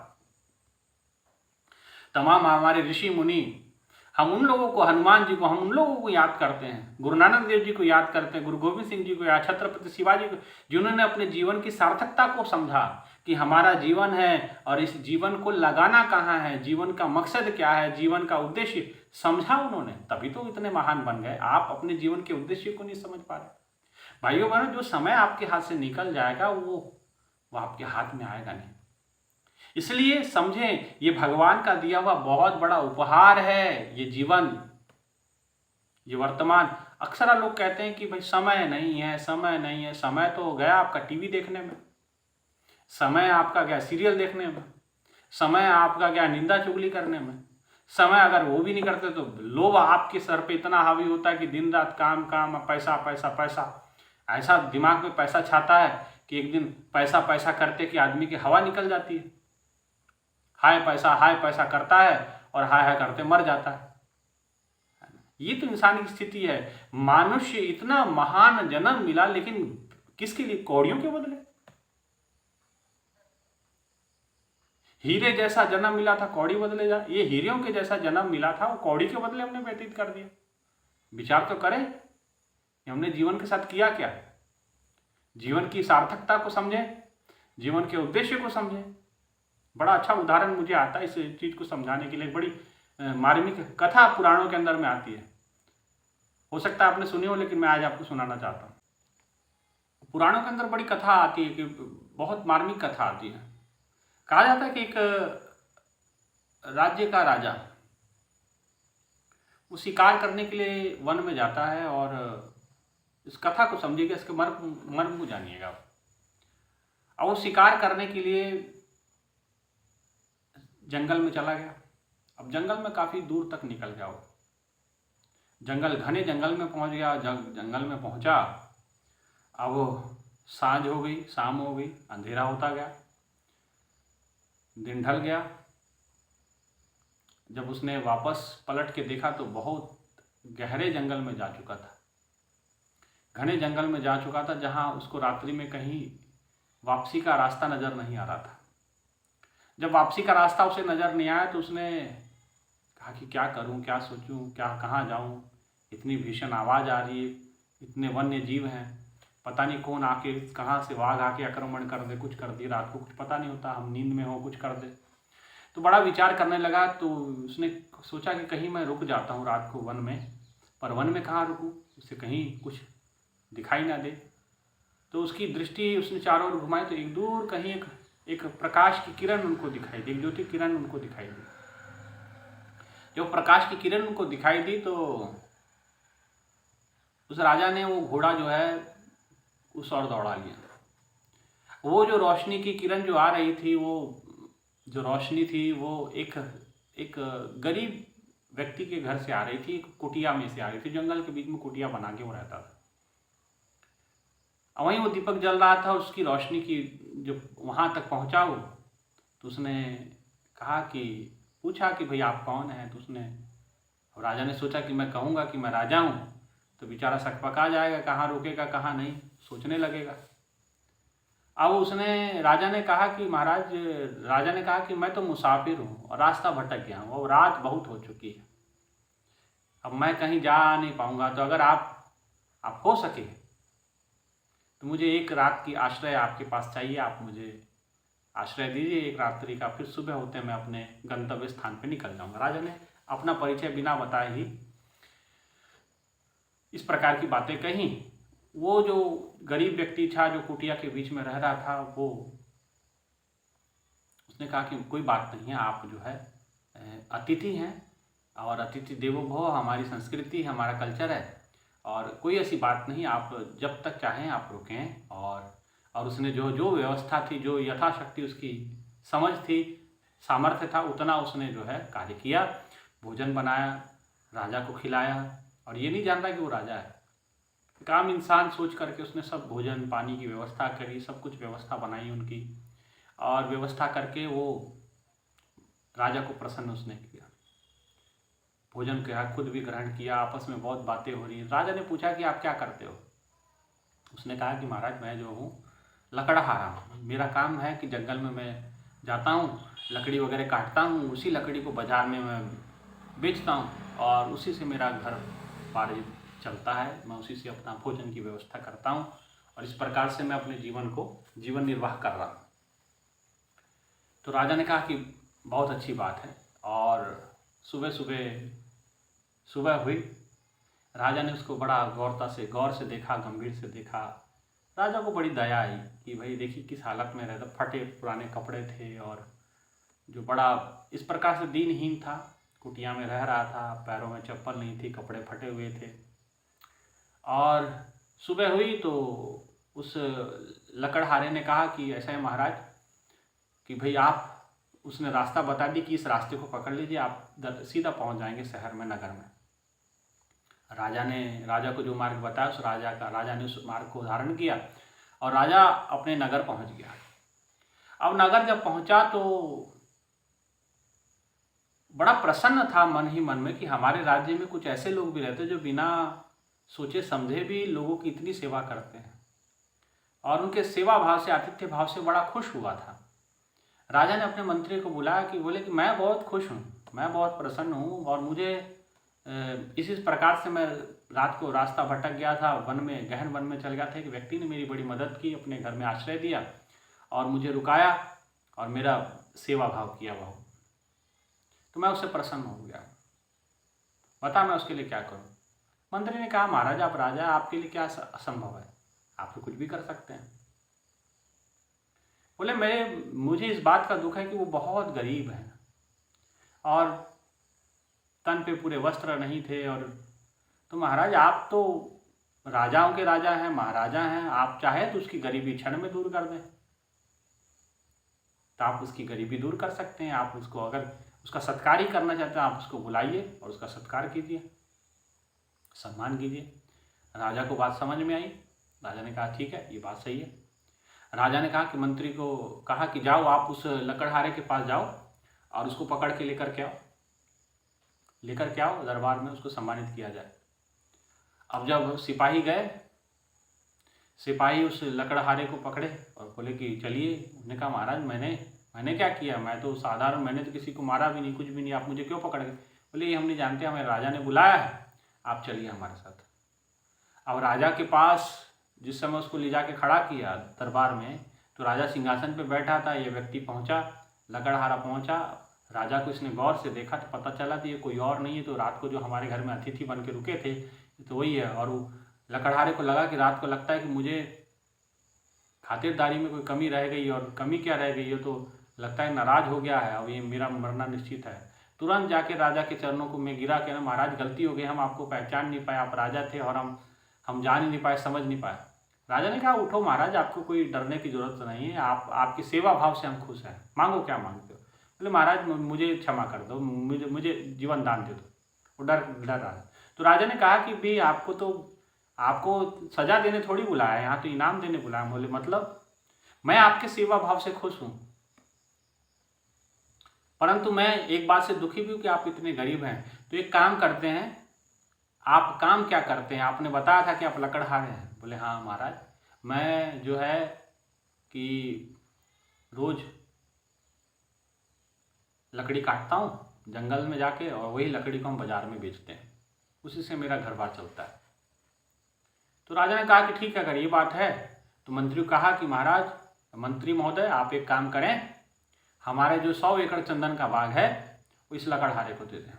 तमाम हमारे ऋषि मुनि, हम उन लोगों को, हनुमान जी को, हम उन लोगों को याद करते हैं। गुरु नानक देव जी को याद करते हैं, गुरु गोविंद सिंह जी को याद, छत्रपति शिवाजी को, जिन्होंने अपने जीवन की सार्थकता को समझा कि हमारा जीवन है और इस जीवन को लगाना कहाँ है, जीवन का मकसद क्या है, जीवन का उद्देश्य समझा उन्होंने, तभी तो इतने महान बन गए। आप अपने जीवन के उद्देश्य को नहीं समझ पा रहे। भाइयों बहनों, जो समय आपके हाथ से निकल जाएगा वो आपके हाथ में आएगा नहीं। इसलिए समझें, ये भगवान का दिया हुआ बहुत बड़ा उपहार है, ये जीवन, ये वर्तमान। अक्सर लोग कहते हैं कि भाई समय नहीं है, समय नहीं है। समय तो गया आपका टीवी देखने में, समय आपका गया सीरियल देखने में, समय आपका गया निंदा चुगली करने में। समय अगर वो भी नहीं करते तो लोभ आपके सर पे इतना हावी होता है कि दिन रात काम काम, पैसा पैसा पैसा, ऐसा दिमाग में पैसा छाता है कि एक दिन पैसा पैसा करते कि आदमी की हवा निकल जाती है। हाय पैसा करता है और हाय हाय करते मर जाता है। ये तो इंसानी स्थिति है। मनुष्य इतना महान जन्म मिला, लेकिन किसके लिए? कौड़ियों के बदले। हीरे जैसा जन्म मिला था, कौड़ी बदले जा, ये हीरों के जैसा जन्म मिला था, वो कौड़ी के बदले हमने व्यतीत कर दिया। विचार तो करें कि हमने जीवन के साथ किया क्या। जीवन की सार्थकता को समझें, जीवन के उद्देश्य को समझें। बड़ा अच्छा उदाहरण मुझे आता है इस चीज को समझाने के लिए। बड़ी मार्मिक कथा पुराणों के अंदर में आती है, हो सकता है आपने सुनी हो, लेकिन मैं आज आपको सुनाना चाहता हूँ। पुराणों के अंदर बड़ी कथा आती है, कि बहुत मार्मिक कथा आती है। कहा जाता है कि एक राज्य का राजा वो शिकार करने के लिए वन में जाता है, और इस कथा को समझिएगा, इसके मर्म को जानिएगा। और वो शिकार करने के लिए जंगल में चला गया। अब जंगल में काफ़ी दूर तक निकल गया वो, जंगल, घने जंगल में पहुंच गया। जंगल में पहुंचा, अब सांझ हो गई, शाम हो गई, अंधेरा होता गया, दिन ढल गया। जब उसने वापस पलट के देखा तो बहुत गहरे जंगल में जा चुका था, घने जंगल में जा चुका था, जहां उसको रात्रि में कहीं वापसी का रास्ता नजर नहीं आ रहा था। जब वापसी का रास्ता उसे नजर नहीं आया तो उसने कहा कि क्या करूं, क्या सोचूं, क्या कहाँ जाऊं, इतनी भीषण आवाज़ आ रही है, इतने वन्य जीव हैं, पता नहीं कौन आके कहाँ से वाघ आके आक्रमण कर दे, कुछ कर दे, रात को कुछ पता नहीं होता, हम नींद में हो कुछ कर दे। तो बड़ा विचार करने लगा। तो उसने सोचा कि कहीं मैं रुक जाता हूँ रात को वन में, पर वन में कहाँ रुकूँ, उसे कहीं कुछ दिखाई ना दे। तो उसकी दृष्टि उसने चारों ओर घुमाई, तो एक दूर कहीं एक प्रकाश की किरण उनको दिखाई दी, एक ज्योति किरण उनको दिखाई दी। जब प्रकाश की किरण उनको दिखाई दी तो उस राजा ने वो घोड़ा जो है उस ओर दौड़ा लिया। वो जो रोशनी की किरण जो आ रही थी, वो जो रोशनी थी वो एक गरीब व्यक्ति के घर से आ रही थी, एक कुटिया में से आ रही थी। जंगल के बीच में कुटिया बना के वो रहता था। वहीं वो दीपक जल रहा था, उसकी रोशनी की जब वहाँ तक पहुँचा वो, तो उसने कहा कि पूछा कि भाई आप कौन हैं। तो उसने, राजा ने सोचा कि मैं कहूँगा कि मैं राजा हूँ तो बेचारा सकपका जाएगा, कहाँ रुकेगा कहाँ नहीं, सोचने लगेगा। अब उसने, राजा ने कहा कि महाराज, राजा ने कहा कि मैं तो मुसाफिर हूँ और रास्ता भटक गया हूँ, और रात बहुत हो चुकी है, अब मैं कहीं जा नहीं पाऊँगा। तो अगर आप हो सके तो मुझे एक रात की आश्रय आपके पास चाहिए, आप मुझे आश्रय दीजिए एक रात्रि का, फिर सुबह होते मैं अपने गंतव्य स्थान पे निकल जाऊंगा। राजा ने अपना परिचय बिना बताए ही इस प्रकार की बातें कही। वो जो गरीब व्यक्ति था जो कुटिया के बीच में रह रहा था, वो उसने कहा कि कोई बात नहीं है, आप जो है अतिथि हैं और अतिथि देवो भव, हमारी संस्कृति हमारा कल्चर है, और कोई ऐसी बात नहीं, आप जब तक चाहें आप रुकें। और उसने जो व्यवस्था थी, जो यथाशक्ति उसकी समझ थी, सामर्थ्य था, उतना उसने जो है कार्य किया। भोजन बनाया, राजा को खिलाया, और ये नहीं जानता कि वो राजा है। एक आम इंसान सोच करके उसने सब भोजन पानी की व्यवस्था करी, सब कुछ व्यवस्था बनाई उनकी, और व्यवस्था करके वो राजा को प्रसन्न उसने किया। भोजन किया, खुद भी ग्रहण किया, आपस में बहुत बातें हो रही। राजा ने पूछा कि आप क्या करते हो। उसने कहा कि महाराज मैं जो हूँ लकड़हारा हूँ, मेरा काम है कि जंगल में मैं जाता हूँ, लकड़ी वगैरह काटता हूँ, उसी लकड़ी को बाजार में मैं बेचता हूँ और उसी से मेरा घर पार चलता है, मैं उसी से अपना भोजन की व्यवस्था करता हूँ, और इस प्रकार से मैं अपने जीवन निर्वाह कर रहा हूँ। तो राजा ने कहा कि बहुत अच्छी बात है। और सुबह हुई, राजा ने उसको बड़ा गौर से देखा, गंभीर से देखा। राजा को बड़ी दया आई कि भाई देखिए किस हालत में रहता, फटे पुराने कपड़े थे, और जो बड़ा इस प्रकार से दीनहीन था, कुटिया में रह रहा था, पैरों में चप्पल नहीं थी, कपड़े फटे हुए थे। और सुबह हुई तो उस लकड़हारे ने कहा कि ऐसा है महाराज कि भाई आप, उसने रास्ता बता दी कि इस रास्ते को पकड़ लीजिए, आप सीधा पहुंच जाएंगे शहर में, नगर में। राजा को जो मार्ग बताया, राजा ने उस मार्ग को धारण किया और राजा अपने नगर पहुंच गया। अब नगर जब पहुंचा तो बड़ा प्रसन्न था मन ही मन में कि हमारे राज्य में कुछ ऐसे लोग भी रहते जो बिना सोचे समझे भी लोगों की इतनी सेवा करते हैं, और उनके सेवा भाव से, आतिथ्य भाव से बड़ा खुश हुआ था। राजा ने अपने मंत्री को बुलाया कि बोले कि मैं बहुत खुश हूँ, मैं बहुत प्रसन्न हूँ, और मुझे इस प्रकार से मैं रात को रास्ता भटक गया था, गहन वन में चल गया था, एक व्यक्ति ने मेरी बड़ी मदद की, अपने घर में आश्रय दिया और मुझे रुकाया और मेरा सेवा भाव किया बहु, तो मैं उससे प्रसन्न हो गया, बता मैं उसके लिए क्या करूं। मंत्री ने कहा महाराज आप राजा, आपके लिए क्या असंभव है, आप तो कुछ भी कर सकते हैं। बोले मुझे इस बात का दुख है कि वो बहुत गरीब है और तन पे पूरे वस्त्र नहीं थे, और तो महाराज आप तो राजाओं के राजा हैं, महाराजा हैं, आप चाहे तो उसकी गरीबी क्षण में दूर कर दें, तो आप उसकी गरीबी दूर कर सकते हैं। आप उसको, अगर उसका सत्कार ही करना चाहते हैं, आप उसको बुलाइए और उसका सत्कार कीजिए, सम्मान कीजिए। राजा को बात समझ में आई। राजा ने कहा ठीक है, ये बात सही है। राजा ने कहा कि मंत्री को कहा कि जाओ आप उस लकड़हारे के पास जाओ और उसको पकड़ के लेकर के आओ दरबार में, उसको सम्मानित किया जाए। अब जब सिपाही गए, सिपाही उस लकड़हारे को पकड़े और बोले कि चलिए। उसने कहा महाराज मैंने क्या किया, मैं तो साधारण, मैंने तो किसी को मारा भी नहीं, कुछ भी नहीं, आप मुझे क्यों पकड़ गए। बोले ये हम नहीं जानते, हमें राजा ने बुलाया है, आप चलिए हमारे साथ। अब राजा के पास जिस समय उसको ले जाके खड़ा किया दरबार में, तो राजा सिंहासन पे बैठा था, ये व्यक्ति पहुंचा, लकड़हारा पहुंचा। राजा को इसने गौर से देखा तो पता चला कि ये कोई और नहीं है, तो रात को जो हमारे घर में अतिथि बन के रुके थे तो वही है। और वो लकड़हारे को लगा कि रात को लगता है कि मुझे खातिरदारी में कोई कमी रह गई, और कमी क्या रह गई है, तो लगता है नाराज हो गया है, अब ये मेरा मरना निश्चित है। तुरंत जाके राजा के चरणों को मैं गिरा के ना, महाराज गलती हो गई, हम आपको पहचान नहीं पाए, आप राजा थे और हम जान ही नहीं पाए, समझ नहीं पाए। राजा ने कहा उठो महाराज, आपको कोई डरने की जरूरत नहीं है, आपकी सेवा भाव से हम खुश हैं, मांगो क्या मांगते हो। बोले महाराज मुझे क्षमा कर दो, मुझे जीवन दान दे दो। वो डर रहा है। तो राजा ने कहा कि भाई आपको सजा देने थोड़ी बुलाया है, यहाँ तो इनाम देने बुलाया। बोले मतलब मैं आपके सेवा भाव से खुश हूँ, परंतु मैं एक बात से दुखी भी हूँ कि आप इतने गरीब हैं। तो एक काम करते हैं, आप काम क्या करते हैं? आपने बताया था कि आप लकड़हारे हैं। बोले हाँ महाराज, मैं जो है कि रोज लकड़ी काटता हूँ जंगल में जाके, और वही लकड़ी को हम बाजार में बेचते हैं, उसी से मेरा घर बार चलता है। तो राजा ने कहा कि ठीक है, अगर ये बात है तो मंत्री को कहा कि महाराज, मंत्री महोदय आप एक काम करें, हमारे जो 100 एकड़ चंदन का बाग है वो इस लकड़हारे को दे दें।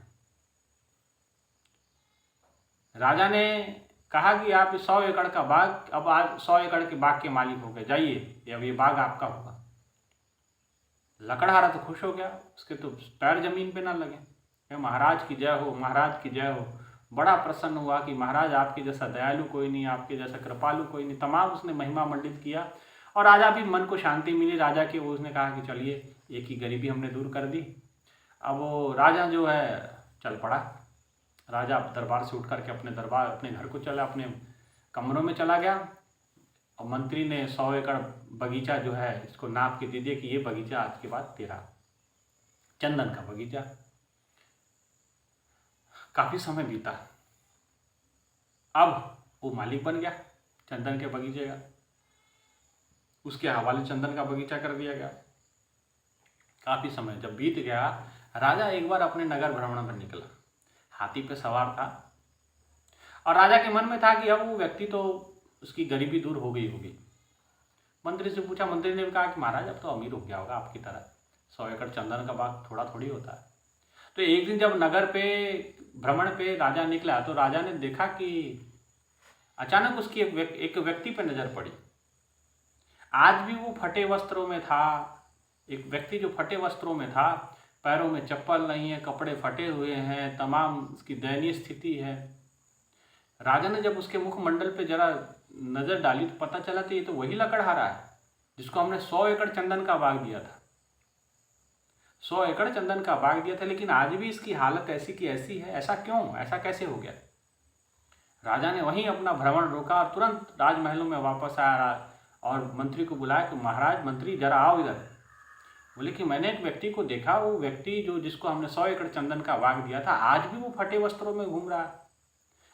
राजा ने कहा कि आप 100 एकड़ का बाग, अब आज 100 एकड़ के बाग के मालिक हो गए, जाइए अब ये बाग आपका होगा। लकड़हारा तो खुश हो गया, उसके तो पैर जमीन पे ना लगे। महाराज की जय हो, महाराज की जय हो। बड़ा प्रसन्न हुआ कि महाराज आपके जैसा दयालु कोई नहीं, आपके जैसा कृपालु कोई नहीं। तमाम उसने महिमा मंडित किया, और राजा भी मन को शांति मिली राजा की। उसने कहा कि चलिए एक ही गरीबी हमने दूर कर दी। अब वो राजा जो है चल पड़ा। राजा दरबार से उठ करके अपने घर को चला, अपने कमरों में चला गया। और मंत्री ने 100 एकड़ बगीचा जो है इसको नाप के दे दिया कि ये बगीचा आज के बाद तेरा, चंदन का बगीचा। काफी समय बीता, अब वो मालिक बन गया चंदन के बगीचे का, उसके हवाले चंदन का बगीचा कर दिया गया। काफी समय जब बीत गया, राजा एक बार अपने नगर भ्रमण पर निकला, हाथी पे सवार था, और राजा के मन में था कि अब वो व्यक्ति तो उसकी गरीबी दूर हो गई होगी। मंत्री से पूछा, मंत्री ने भी कहा कि महाराज अब तो अमीर हो गया होगा आपकी तरह, 100 एकड़ चंदन का बाग थोड़ा थोड़ी होता है। तो एक दिन जब नगर पे भ्रमण पे राजा निकला, तो राजा ने देखा कि अचानक उसकी एक व्यक्ति पे नजर पड़ी। आज भी वो फटे वस्त्रों में था, एक व्यक्ति जो फटे वस्त्रों में था, पैरों में चप्पल नहीं है, कपड़े फटे हुए हैं, तमाम उसकी दयनीय स्थिति है। राजा ने जब उसके मुखमंडल पे जरा नजर डाली तो पता चला कि ये तो वही लकड़हारा है जिसको हमने 100 एकड़ चंदन का बाग दिया था। 100 एकड़ चंदन का बाग दिया था, लेकिन आज भी इसकी हालत ऐसी की ऐसी है। ऐसा क्यों, ऐसा कैसे हो गया? राजा ने वहीं अपना भ्रमण रोका और तुरंत राजमहलों में वापस आया और मंत्री को बुलाया कि महाराज, मंत्री जरा आओ इधर। बोले कि मैंने एक व्यक्ति को देखा, वो व्यक्ति जिसको हमने 100 एकड़ चंदन का बाग दिया था, आज भी वो फटे वस्त्रों में घूम रहा है।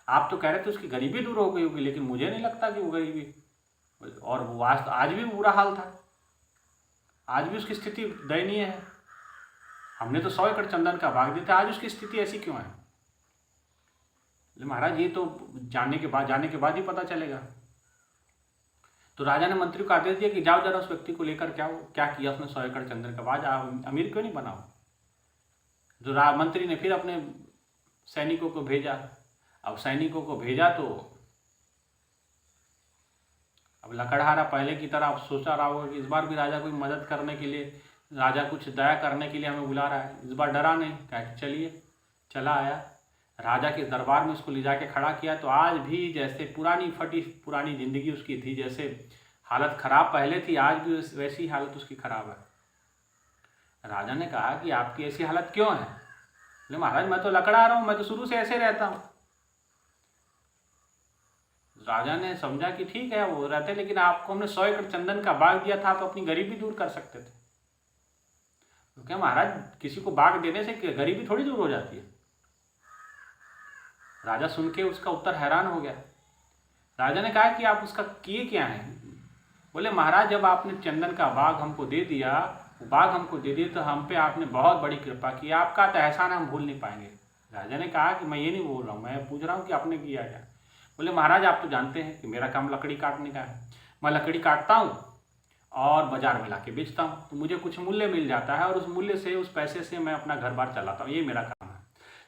आप तो कह रहे थे उसकी गरीबी दूर हो गई होगी, लेकिन मुझे नहीं लगता कि वो गरीबी, और वो आज भी बुरा हाल था, आज भी उसकी स्थिति दयनीय है। हमने तो 100 एकड़ चंदन का बाग दिया था, आज उसकी स्थिति ऐसी क्यों है? महाराज ये तो जाने के बाद ही पता चलेगा। तो राजा ने मंत्री को आदेश दिया कि जाओ जरा उस व्यक्ति को लेकर क्या किया उसने 100 एकड़ चंदन का बाग, अमीर क्यों नहीं बनाओ। जो मंत्री ने फिर अपने सैनिकों को भेजा। अब सैनिकों को भेजा तो अब लकड़हारा पहले की तरह अब सोचा रहा होगा कि इस बार भी राजा कोई मदद करने के लिए, राजा कुछ दया करने के लिए हमें बुला रहा है। इस बार डरा नहीं, कहा चलिए। चला आया, राजा के दरबार में उसको ले जाके खड़ा किया। तो आज भी जैसे पुरानी जिंदगी उसकी थी, जैसे हालत खराब पहले थी, आज भी वैसी हालत उसकी खराब है। राजा ने कहा कि आपकी ऐसी हालत क्यों है? बोले महाराज मैं तो लकड़ा रहा हूँ, मैं तो शुरू से ऐसे रहता हूँ। राजा ने समझा कि ठीक है वो रहते, लेकिन आपको हमने 100 एकड़ चंदन का बाग दिया था, आप अपनी गरीबी दूर कर सकते थे। तो क्या महाराज, किसी को बाग देने से गरीबी थोड़ी दूर हो जाती है? राजा सुन के उसका उत्तर हैरान हो गया। राजा ने कहा कि आप उसका किए क्या हैं? बोले महाराज जब आपने चंदन का बाग हमको दे दिया, वो बाग हमको दे दिया, तो हम पे आपने बहुत बड़ी कृपा की, आपका तो एहसान हम भूल नहीं पाएंगे। राजा ने कहा कि मैं ये नहीं बोल रहा हूँ, मैं पूछ रहा हूँ कि आपने किया क्या। बोले महाराज आप तो जानते हैं कि मेरा काम लकड़ी काटने का है, मैं लकड़ी काटता हूँ और बाजार में लाके बेचता हूँ, तो मुझे कुछ मूल्य मिल जाता है और उस मूल्य से, उस पैसे से मैं अपना घर बार चलाता हूँ, ये मेरा काम है।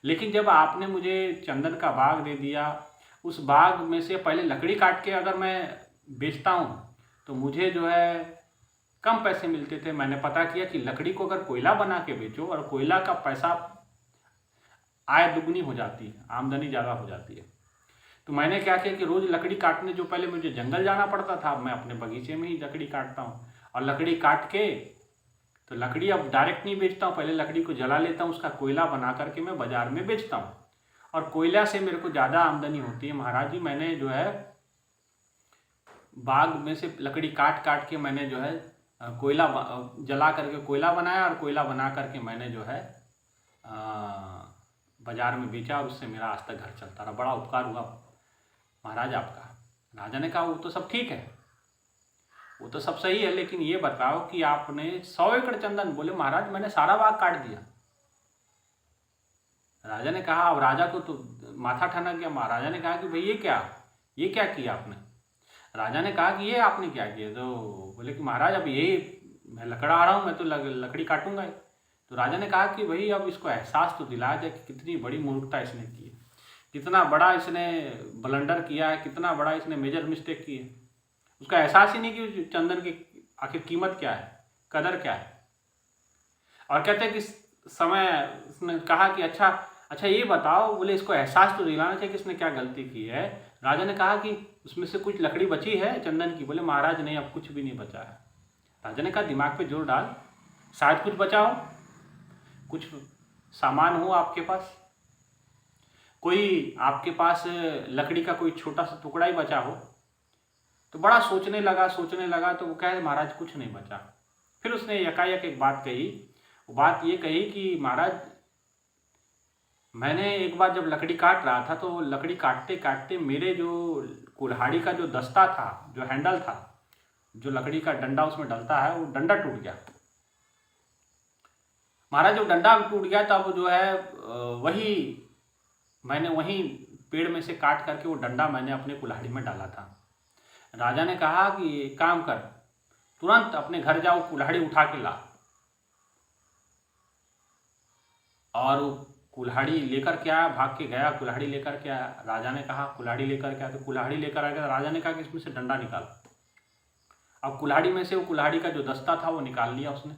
लेकिन जब आपने मुझे चंदन का बाग दे दिया, उस बाग में से पहले लकड़ी काट के अगर मैं बेचता हूँ तो मुझे जो है कम पैसे मिलते थे। मैंने पता किया कि लकड़ी को अगर कोयला बना के बेचो और कोयला का पैसा, आय दुगनी हो जाती है, आमदनी ज़्यादा हो जाती है। तो मैंने क्या किया कि रोज़ लकड़ी काटने, जो पहले मुझे जंगल जाना पड़ता था, मैं अपने बगीचे में ही लकड़ी काटता हूँ। और लकड़ी काट के, तो लकड़ी अब डायरेक्ट नहीं बेचता हूँ, पहले लकड़ी को जला लेता हूँ, उसका कोयला बना करके मैं बाजार में बेचता हूँ और कोयला से मेरे को ज़्यादा आमदनी होती है। महाराज जी, मैंने जो है बाग में से लकड़ी काट काट के मैंने जो है कोयला जला करके कोयला बनाया और कोयला बना करके मैंने जो है बाजार में बेचा और उससे मेरा आज तक घर चलता रहा। बड़ा उपकार हुआ महाराज आपका। राजा ने कहा वो तो सब ठीक है, वो तो सब सही है, लेकिन ये बताओ कि आपने 100 एकड़ चंदन, बोले महाराज मैंने सारा बाग काट दिया। राजा ने कहा, अब राजा को तो माथा ठनक गया। महाराजा ने कहा कि भाई ये क्या किया आपने? राजा ने कहा कि ये आपने क्या किया? तो बोले कि महाराज अब ये मैं लकड़ा आ रहा हूँ, मैं तो लकड़ी काटूंगा। तो राजा ने कहा कि भाई अब इसको एहसास तो दिलाया जाए कि कितनी बड़ी मूर्खता इसने की है, कितना बड़ा इसने ब्लंडर किया है, कितना बड़ा इसने मेजर मिस्टेक की है। उसका एहसास ही नहीं कि चंदन की आखिर कीमत क्या है, कदर क्या है। और कहते हैं कि समय उसने कहा कि अच्छा ये बताओ, बोले इसको एहसास तो दिलाना चाहिए कि इसने क्या गलती की है। राजा ने कहा कि उसमें से कुछ लकड़ी बची है चंदन की? बोले महाराज नहीं, अब कुछ भी नहीं बचा है। राजा ने कहा दिमाग पे जोर डाल, शायद कुछ बचा हो, कुछ सामान हो आपके पास, कोई आपके पास लकड़ी का कोई छोटा सा टुकड़ा ही बचा हो। तो बड़ा सोचने लगा तो वो कहे महाराज कुछ नहीं बचा। फिर उसने यकायक एक बात कही, वो बात ये कही कि महाराज मैंने एक बार जब लकड़ी काट रहा था तो लकड़ी काटते काटते मेरे जो कुल्हाड़ी का जो दस्ता था, जो हैंडल था, जो लकड़ी का डंडा उसमें डलता है, वो डंडा टूट गया। महाराज जब डंडा टूट गया तब जो है मैंने वही पेड़ में से काट करके वो डंडा मैंने अपने कुल्हाड़ी में डाला था। राजा ने कहा कि एक काम कर, तुरंत अपने घर जाओ, कुल्हाड़ी उठा के ला। और वो कुल्हाड़ी लेकर के आया, भाग के गया, कुल्हाड़ी लेकर के आया। राजा ने कहा कुल्हाड़ी लेकर के आया, तो कुल्हाड़ी लेकर आ गया। राजा ने कहा कि इसमें से डंडा निकाल। अब कुल्हाड़ी में से वो कुल्हाड़ी का जो दस्ता था वो निकाल लिया उसने।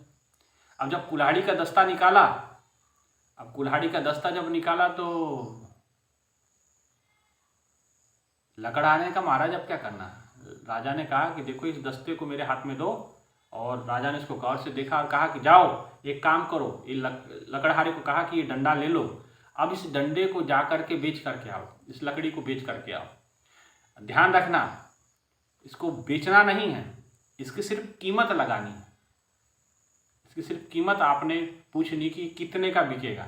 अब जब कुल्हाड़ी का दस्ता निकाला, अब कुल्हाड़ी का दस्ता जब निकाला तो लकड़हारे का महाराज अब क्या करना है? राजा ने कहा कि देखो इस दस्ते को मेरे हाथ में दो। और राजा ने इसको गौर से देखा और कहा कि जाओ एक काम करो, ये लकड़हारे को कहा कि ये डंडा ले लो, अब इस डंडे को जा करके बेच करके आओ, इस लकड़ी को बेच करके आओ। ध्यान रखना, इसको बेचना नहीं है, इसकी सिर्फ कीमत लगानी है। इसकी सिर्फ कीमत आपने पूछनी कि कितने का बिकेगा।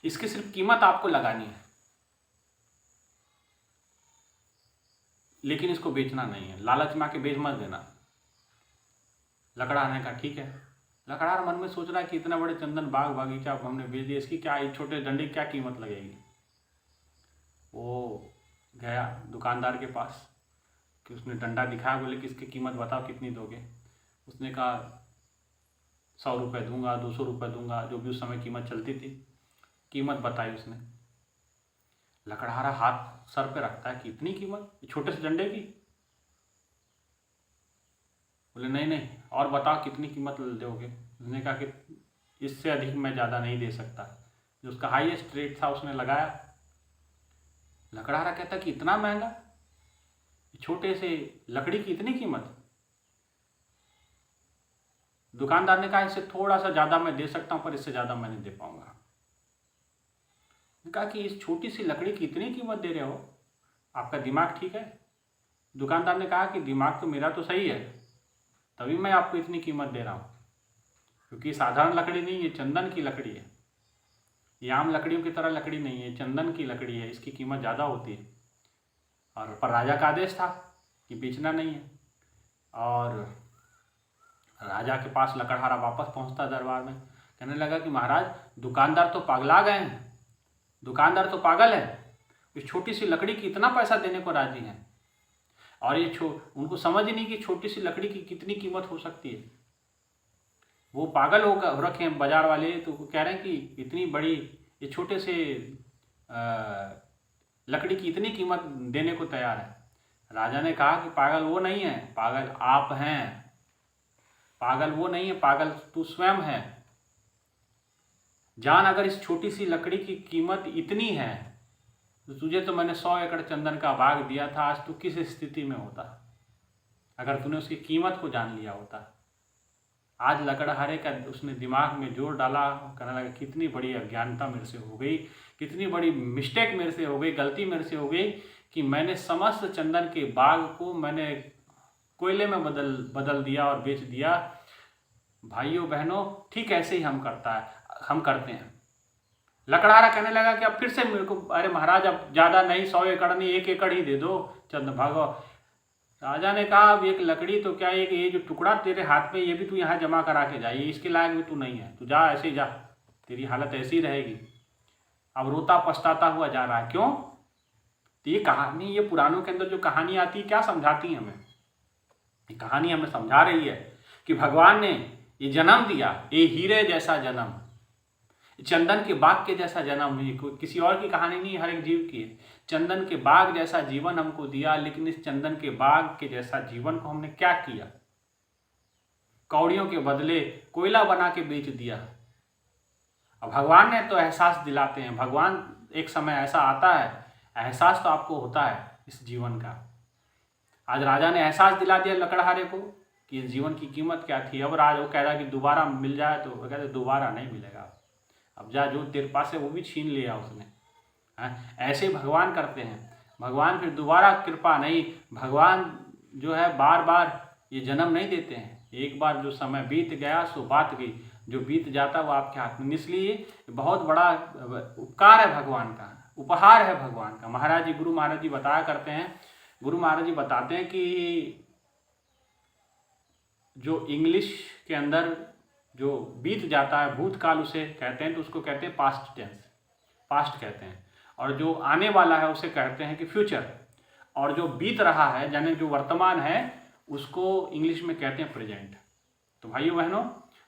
इसकी सिर्फ कीमत आपको लगानी है, लेकिन इसको बेचना नहीं है। लालच में आके बेच मत देना। लकड़हारे का ठीक है। लकड़हारा मन में सोच रहा है कि इतना बड़े चंदन बाग बागीचा हमने बेच दिया, इसकी क्या, एक छोटे डंडे की क्या कीमत लगेगी। वो गया दुकानदार के पास कि उसने डंडा दिखाया, बोले कि इसकी कीमत बताओ कितनी दोगे। उसने कहा 100 रुपये दूंगा, 200 रुपये दूंगा, जो भी उस समय कीमत चलती थी। कीमत बताई उसने। लकड़हारा हाथ सर पे रखता है कि इतनी कीमत छोटे से डंडे की? बोले नहीं और बताओ कितनी कीमत दोगे। उसने कहा कि इससे अधिक मैं ज़्यादा नहीं दे सकता। जो उसका हाईएस्ट रेट था उसने लगाया। लकड़हारा कहता कि इतना महंगा, छोटे से लकड़ी की इतनी कीमत? दुकानदार ने कहा इससे थोड़ा सा ज़्यादा मैं दे सकता हूँ, पर इससे ज़्यादा मैं नहीं दे पाऊंगा। कहा कि इस छोटी सी लकड़ी की इतनी कीमत दे रहे हो, आपका दिमाग ठीक है? दुकानदार ने कहा कि दिमाग तो मेरा तो सही है, तभी मैं आपको इतनी कीमत दे रहा हूँ, क्योंकि साधारण लकड़ी नहीं, ये चंदन की लकड़ी है। ये आम लकड़ियों की तरह लकड़ी नहीं है, चंदन की लकड़ी है, इसकी कीमत ज़्यादा होती है। और पर राजा का आदेश था कि बेचना नहीं है। और राजा के पास लकड़हारा वापस पहुँचता दरबार में, कहने लगा कि महाराज दुकानदार तो पागला गए हैं, दुकानदार तो पागल है, इस छोटी सी लकड़ी की इतना पैसा देने को राजी है। और ये उनको समझ ही नहीं कि छोटी सी लकड़ी की कितनी कीमत हो सकती है। वो पागल हो रखे हैं बाजार वाले, तो कह रहे हैं कि इतनी बड़ी ये छोटे से लकड़ी की इतनी कीमत देने को तैयार है। राजा ने कहा कि पागल वो नहीं है, पागल आप हैं, पागल वो नहीं है, पागल तू स्वयं है। जान अगर इस छोटी सी लकड़ी की कीमत इतनी है तो तुझे तो मैंने 100 एकड़ चंदन का बाग दिया था, आज तू किस स्थिति में होता अगर तूने उसकी कीमत को जान लिया होता। आज लकड़हारे का उसने दिमाग में जोर डाला, कहने लगा कितनी बड़ी अज्ञानता मेरे से हो गई, कितनी बड़ी मिस्टेक मेरे से हो गई, गलती मेरे से हो गई कि मैंने समस्त चंदन के बाग को मैंने कोयले में बदल दिया और बेच दिया। भाइयों बहनों, ठीक ऐसे ही हम करते हैं। लकड़हारा कहने लगा कि अब फिर से मेरे को, अरे महाराज अब ज़्यादा नहीं, 100 एकड़ नहीं, 1 एकड़ ही दे दो चंदन भागो। राजा ने कहा अब एक लकड़ी तो क्या, एक ये जो टुकड़ा तेरे हाथ में, ये भी तू यहाँ जमा करा के जा, ये इसके लायक भी तू नहीं है, तू जा, ऐसे ही जा, तेरी हालत ऐसी ही रहेगी। अब रोता पछताता हुआ जा रहा है। क्यों? तो ये कहानी, ये पुराणों के अंदर जो कहानी आती है क्या समझाती है हमें? ये कहानी हमें समझा रही है कि भगवान ने ये जन्म दिया, ये हीरे जैसा जन्म, चंदन के बाग के जैसा जन्म नहीं, कोई किसी और की कहानी नहीं, हर एक जीव की है। चंदन के बाग जैसा जीवन हमको दिया, लेकिन इस चंदन के बाग के जैसा जीवन को हमने क्या किया? कौड़ियों के बदले कोयला बना के बेच दिया। अब भगवान ने तो एहसास दिलाते हैं, भगवान एक समय ऐसा आता है, एहसास तो आपको होता है इस जीवन का। आज राजा ने एहसास दिला दिया लकड़हारे को कि इस जीवन की कीमत क्या थी। अब राजा वो कह रहा है कि दोबारा मिल जाए, तो वो कहते दोबारा नहीं मिलेगा, अब जा, जो तेरे पास है वो भी छीन लिया उसने। ऐसे भगवान करते हैं। भगवान फिर दोबारा कृपा नहीं, भगवान जो है बार बार ये जन्म नहीं देते हैं। एक बार जो समय बीत गया सो बात गई, जो बीत जाता वो आपके हाथ में। इसलिए बहुत बड़ा उपकार है भगवान का, उपहार है भगवान का। महाराज जी, गुरु महाराज जी बताया करते हैं, गुरु महाराज जी बताते हैं कि जो इंग्लिश के अंदर जो बीत जाता है भूतकाल उसे कहते हैं, तो उसको कहते हैं पास्ट टेंस, पास्ट कहते हैं। और जो आने वाला है उसे कहते हैं कि फ्यूचर। और जो बीत रहा है यानी जो वर्तमान है उसको इंग्लिश में कहते हैं प्रेजेंट। तो भाइयों बहनों,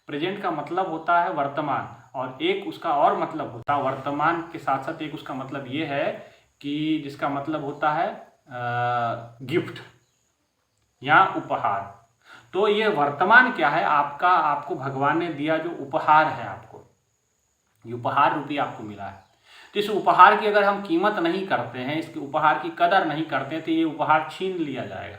प्रेजेंट का मतलब होता है वर्तमान, और एक उसका और मतलब होता है वर्तमान के साथ साथ एक उसका मतलब ये है कि जिसका मतलब होता है गिफ्ट या उपहार। तो ये वर्तमान क्या है आपका, आपको भगवान ने दिया जो उपहार है, आपको ये उपहार रूपी आपको मिला है। तो इस उपहार की अगर हम कीमत नहीं करते हैं, इसके उपहार की कदर नहीं करते हैं, तो ये उपहार छीन लिया जाएगा,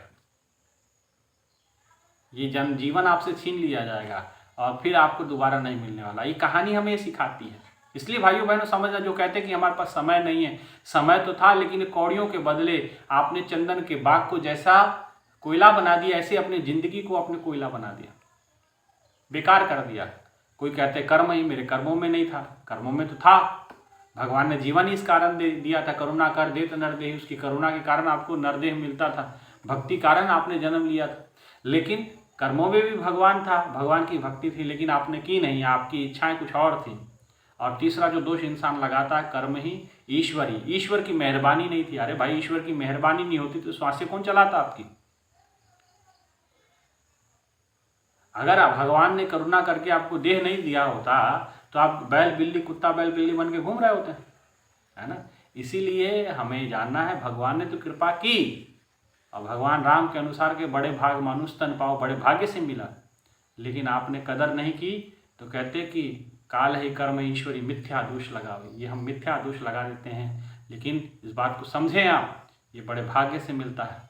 ये जीवन आपसे छीन लिया जाएगा और फिर आपको दोबारा नहीं मिलने वाला। ये कहानी हमें सिखाती है। इसलिए भाइयों बहनों समझना, जो कहते हैं कि हमारे पास समय नहीं है, समय तो था, लेकिन कौड़ियों के बदले आपने चंदन के बाग को जैसा कोयला बना दिया, ऐसे अपनी जिंदगी को आपने कोयला बना दिया, बेकार कर दिया। कोई कहते कर्म ही, मेरे कर्मों में नहीं था, कर्मों में तो था। भगवान ने जीवन ही इस कारण दे दिया था, करुणा कर दे तो नरदेह, उसकी करुणा के कारण आपको नरदेह मिलता था, भक्ति कारण आपने जन्म लिया था। लेकिन कर्मों में भी भगवान था, भगवान की भक्ति थी, लेकिन आपने की नहीं, आपकी इच्छाएं कुछ और थी। और तीसरा जो दोष इंसान लगाता है, कर्म ही ईश्वरी, ईश्वर की मेहरबानी नहीं थी। अरे भाई, ईश्वर की मेहरबानी नहीं होती तो श्वासें कौन चलाता आपकी? अगर भगवान ने करुणा करके आपको देह नहीं दिया होता तो आप बैल बिल्ली, कुत्ता बैल बिल्ली बन के घूम रहे होते, है ना। इसीलिए हमें जानना है, भगवान ने तो कृपा की, और भगवान राम के अनुसार के बड़े भाग मानुष तन पाओ, बड़े भाग्य से मिला, लेकिन आपने कदर नहीं की। तो कहते कि काल ही कर्म ईश्वरी मिथ्या दोष लगावे, ये हम मिथ्या दोष लगा देते हैं। लेकिन इस बात को समझें आप, ये बड़े भाग्य से मिलता है।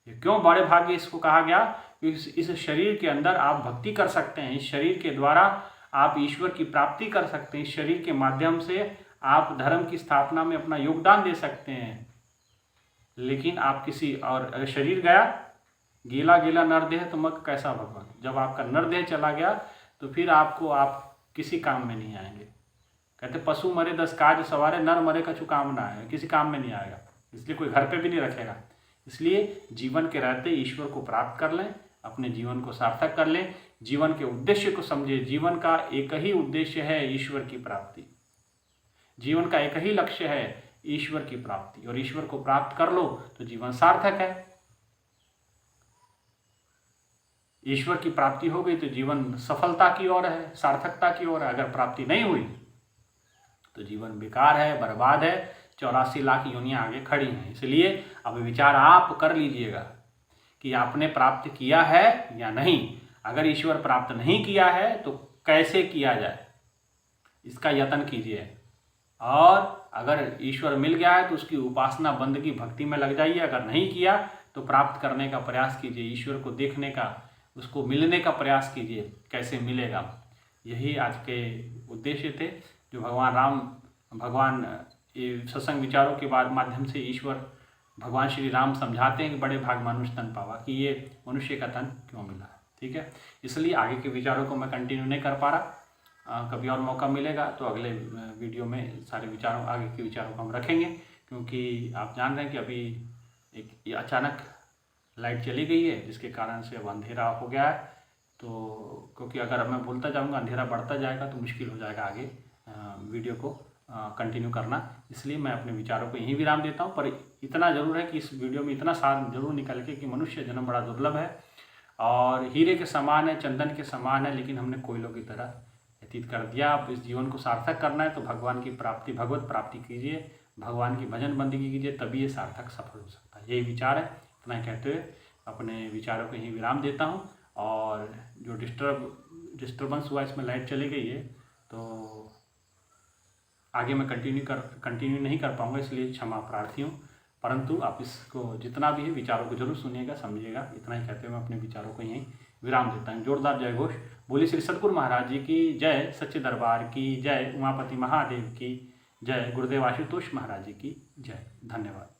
ये क्यों बड़े भाग्य इसको कहा गया? इस शरीर के अंदर आप भक्ति कर सकते हैं, इस शरीर के द्वारा आप ईश्वर की प्राप्ति कर सकते हैं, इस शरीर के माध्यम से आप धर्म की स्थापना में अपना योगदान दे सकते हैं। लेकिन आप किसी और शरीर गया, गीला गीला नरदेह तो मग कैसा भगवान, जब आपका नरदेह चला गया तो फिर आपको आप किसी काम में नहीं आएंगे। कहते पशु मरे 10 काज सवारे, नर मरे कछु काम ना आए, किसी काम में नहीं आएगा, इसलिए कोई घर पे भी नहीं रखेगा। इसलिए जीवन के रहते ईश्वर को प्राप्त कर लें, अपने जीवन को सार्थक कर लें। जीवन के उद्देश्य को समझे। जीवन का एक ही उद्देश्य है ईश्वर की प्राप्ति, जीवन का एक ही लक्ष्य है ईश्वर की प्राप्ति, और ईश्वर को प्राप्त कर लो तो जीवन सार्थक है। ईश्वर की प्राप्ति हो गई तो जीवन सफलता की ओर है, सार्थकता की ओर है। अगर प्राप्ति नहीं हुई तो जीवन बेकार है, बर्बाद है, 84 लाख योनियां आगे खड़ी हैं। इसलिए अब विचार आप कर लीजिएगा कि आपने प्राप्त किया है या नहीं। अगर ईश्वर प्राप्त नहीं किया है तो कैसे किया जाए, इसका यत्न कीजिए। और अगर ईश्वर मिल गया है तो उसकी उपासना, बंदगी, भक्ति में लग जाइए। अगर नहीं किया तो प्राप्त करने का प्रयास कीजिए, ईश्वर को देखने का, उसको मिलने का प्रयास कीजिए, कैसे मिलेगा। यही आज के उद्देश्य थे जो भगवान ये सत्संग विचारों के बाद माध्यम से ईश्वर भगवान श्री राम समझाते हैं कि बड़े भाग मनुष्य तन पावा, कि ये मनुष्य का तन क्यों मिला है। ठीक है, इसलिए आगे के विचारों को मैं कंटिन्यू नहीं कर पा रहा। कभी और मौका मिलेगा तो अगले वीडियो में सारे विचारों, आगे के विचारों को हम रखेंगे। क्योंकि आप जान रहे हैं कि अभी एक अचानक लाइट चली गई है, जिसके कारण से अब अंधेरा हो गया है। तो क्योंकि अगर मैं भूलता जाऊंगा, अंधेरा बढ़ता जाएगा तो मुश्किल हो जाएगा आगे वीडियो को कंटिन्यू करना। इसलिए मैं अपने विचारों को यहीं विराम देता हूं। पर इतना ज़रूर है कि इस वीडियो में इतना सार जरूर निकल के कि मनुष्य जन्म बड़ा दुर्लभ है और हीरे के समान है, चंदन के समान है, लेकिन हमने कोयलों की तरह व्यतीत कर दिया। आप इस जीवन को सार्थक करना है तो भगवान की प्राप्ति, भगवत प्राप्ति कीजिए, भगवान की भजन बंदगी कीजिए, तभी ये सार्थक सफल हो सकता है। यही विचार है। इतना कहते हुए अपने विचारों को यहीं विराम देता हूँ। और जो डिस्टर्बेंस हुआ, इसमें लाइट चली गई है तो आगे मैं कंटिन्यू नहीं कर पाऊँगा, इसलिए क्षमा प्रार्थी हूँ। परंतु आप इसको जितना भी है विचारों को जरूर सुनिएगा, समझिएगा। इतना ही कहते हुए मैं अपने विचारों को यहीं विराम देता हूँ। जोरदार जय घोष। बोली श्री सद्गुरु महाराज जी की जय, सच्चे दरबार की जय, उमापति महादेव की जय, गुरुदेव आशुतोष महाराज जी की जय। धन्यवाद।